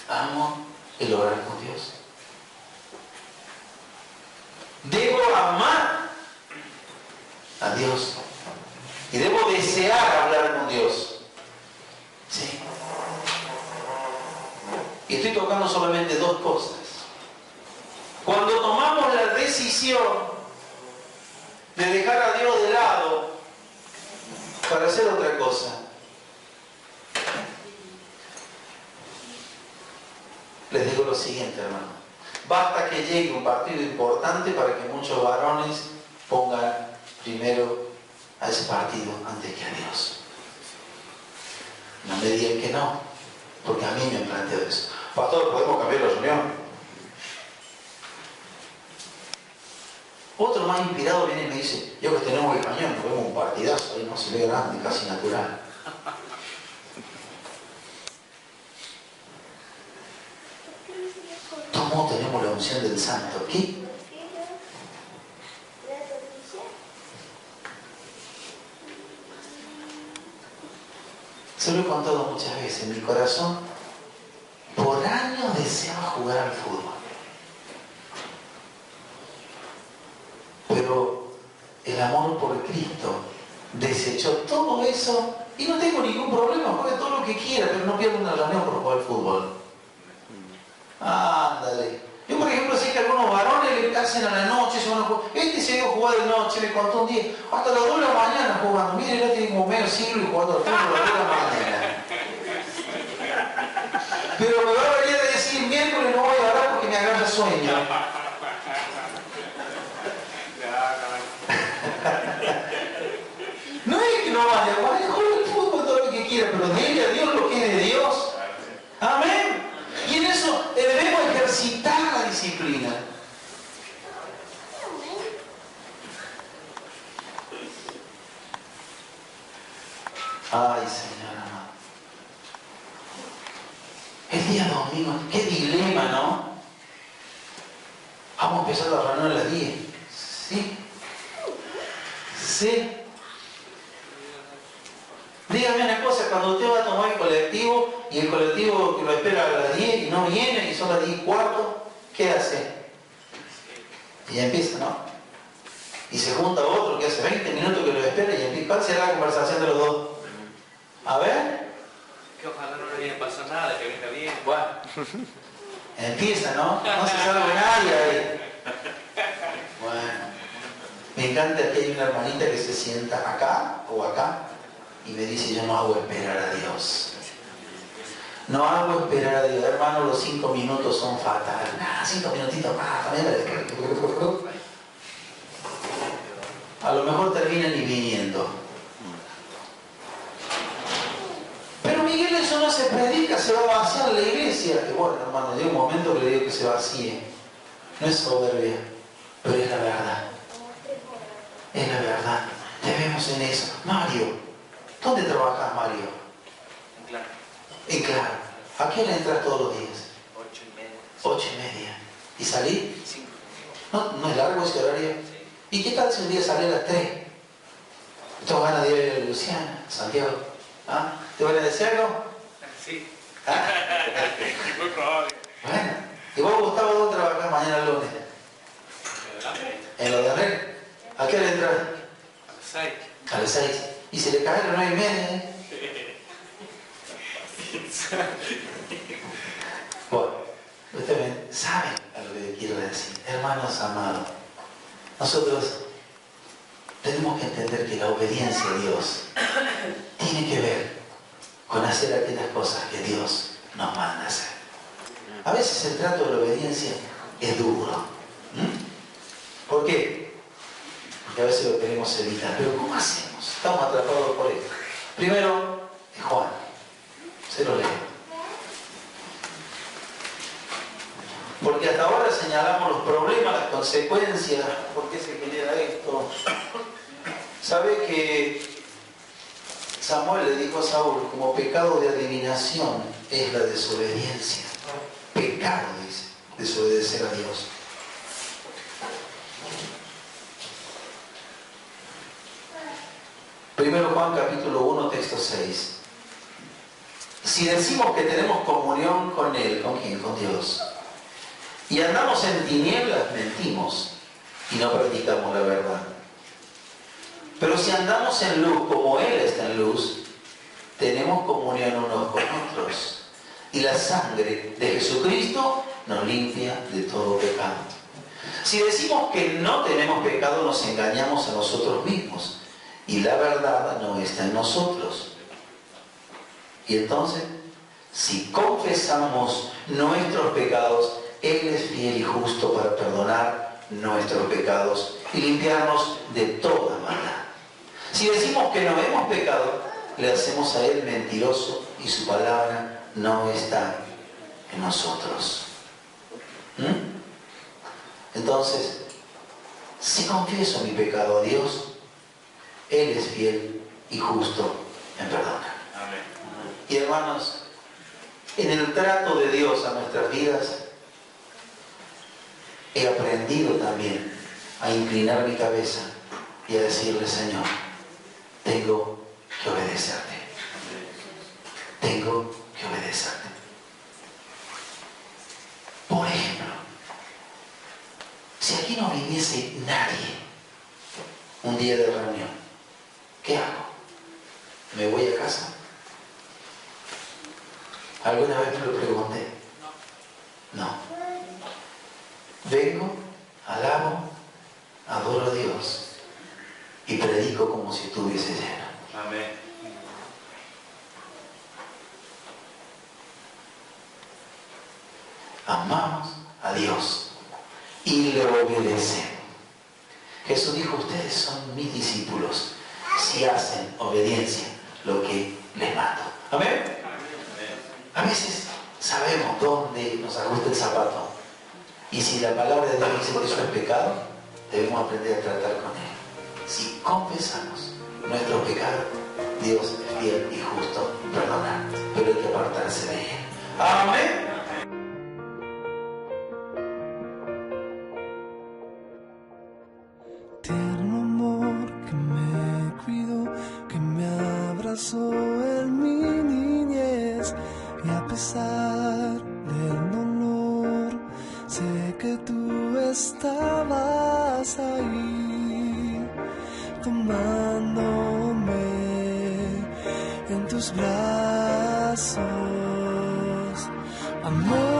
Amo el orar con Dios. Debo amar a Dios. Y debo desear hablar con Dios. Sí. Y estoy tocando solamente dos cosas. Cuando tomamos la decisión de dejar a Dios de lado para hacer otra cosa, les digo lo siguiente, hermano. Basta que llegue un partido importante para que muchos varones pongan primero a ese partido antes que a Dios. No me digan que no, porque a mí me han planteado eso. Pastor, ¿podemos cambiar la reunión? Otro más inspirado viene y me dice, yo que tenemos el cañón, nos vemos un partidazo, ahí no se ve grande, casi natural. ¿Cómo tenemos la unción del santo aquí? Se lo he contado muchas veces, en mi corazón, por años deseaba jugar al fútbol. Pero el amor por Cristo desechó todo eso y no tengo ningún problema, juegue todo lo que quiera, pero no pierdo una reunión por jugar al fútbol. Ándale. Yo, por ejemplo, sé que algunos varones le hacen a la noche, se van a jugar. Este se dio a jugar de noche, me contó un día, hasta las 2 de la mañana jugando. Mire, ya tiene como medio siglo y jugando al fútbol a las 2 de la mañana. Pero me va a venir a decir, miércoles no voy a orar porque me agarra sueño. No es que no vaya, juega el fútbol todo lo que quiera, pero dile a Dios lo que es de Dios. Amén. Y en eso debemos ejercitar la disciplina. Ay, Señor amado. El día domingo, qué dilema, ¿no? Vamos a empezar la reunión a las 10. Sí. Sí. Dígame una cosa, cuando usted va a tomar el colectivo y el colectivo que lo espera a las 10 y no viene y son las 10:15, ¿qué hace? Y ya empieza, ¿no? Y se junta otro que hace 20 minutos que lo espera y empieza. ¿Cuál será la conversación de los dos? A ver. Que ojalá no le haya pasado nada, que venga bien. Bueno. Empieza, ¿no? No se sabe nadie ahí. Bueno. Me encanta que hay una hermanita que se sienta acá o acá y me dice, yo no hago esperar a Dios. No hago esperar a Dios. Hermano, los 5 minutos son fatales. 5 minutitos más. A lo mejor terminan ni viniendo. Pero Miguel, eso no se predica, se va a vaciar la iglesia. Y bueno, hermano, llega un momento que le digo que se vacíe. No es soberbia, pero es la verdad. Es la verdad. Te vemos en eso. Mario, ¿dónde trabajas, Mario? En claro. En Claro. ¿A qué hora entras todos los días? 8:30. 8:30. ¿Y salís? 5. ¿No es largo ese horario? Sí. ¿Y qué tal si un día sale a las 3? Tengo ganas de ir a Luciana, Santiago. ¿Ah? ¿Te van a decir algo? Sí. ¿Ah? Muy probable. Bueno. ¿Y vos, Gustavo, dónde trabajás mañana el lunes? En lo de Arrel. ¿A qué hora entras? A las 6. A las 6. ¿Y se le cae a las 9:30? Bueno, ustedes saben a lo que quiero decir. Hermanos amados, nosotros tenemos que entender que la obediencia a Dios tiene que ver con hacer aquellas cosas que Dios nos manda hacer. A veces el trato de la obediencia es duro. ¿Por qué? Porque a veces lo queremos evitar. Pero ¿cómo hacemos? Estamos atrapados por él. Primero, es Juan. Se lo leo. Porque hasta ahora señalamos los problemas, las consecuencias, por qué se genera esto. ¿Sabe que Samuel le dijo a Saúl, como pecado de adivinación es la desobediencia? Pecado, dice, desobedecer a Dios. Primero Juan capítulo 1, texto 6. Si decimos que tenemos comunión con Él, ¿con quién? Con Dios. Y andamos en tinieblas, mentimos y no practicamos la verdad. Pero si andamos en luz como Él está en luz, tenemos comunión unos con otros. Y la sangre de Jesucristo nos limpia de todo pecado. Si decimos que no tenemos pecado, nos engañamos a nosotros mismos. Y la verdad no está en nosotros. Y entonces, si confesamos nuestros pecados, Él es fiel y justo para perdonar nuestros pecados y limpiarnos de toda maldad. Si decimos que no hemos pecado, le hacemos a Él mentiroso y su palabra no está en nosotros. Entonces, si confieso mi pecado a Dios, Él es fiel y justo en perdonar. Amén. Y hermanos, en el trato de Dios a nuestras vidas, he aprendido también a inclinar mi cabeza y a decirle, Señor, tengo que obedecerte. Tengo que obedecerte. Por ejemplo, si aquí no viniese nadie un día de reunión, ¿qué hago? ¿Me voy a casa? ¿Alguna vez me lo pregunté? No. Vengo, alabo, adoro a Dios y predico como si estuviese lleno. Amén. Amamos a Dios y le obedecemos. Jesús dijo, ustedes son mis discípulos si hacen obediencia lo que les mando. ¿Amén? A veces sabemos dónde nos ajusta el zapato. Y si la palabra de Dios dice que eso es pecado, debemos aprender a tratar con Él. Si confesamos nuestros pecados, Dios es fiel y justo en perdonar, pero hay que apartarse de Él. Amén. Tierno amor que me cuidó, que me abrazó en mi niñez, y a pesar del dolor, sé que tú estabas ahí, tomándome en tus brazos, amor.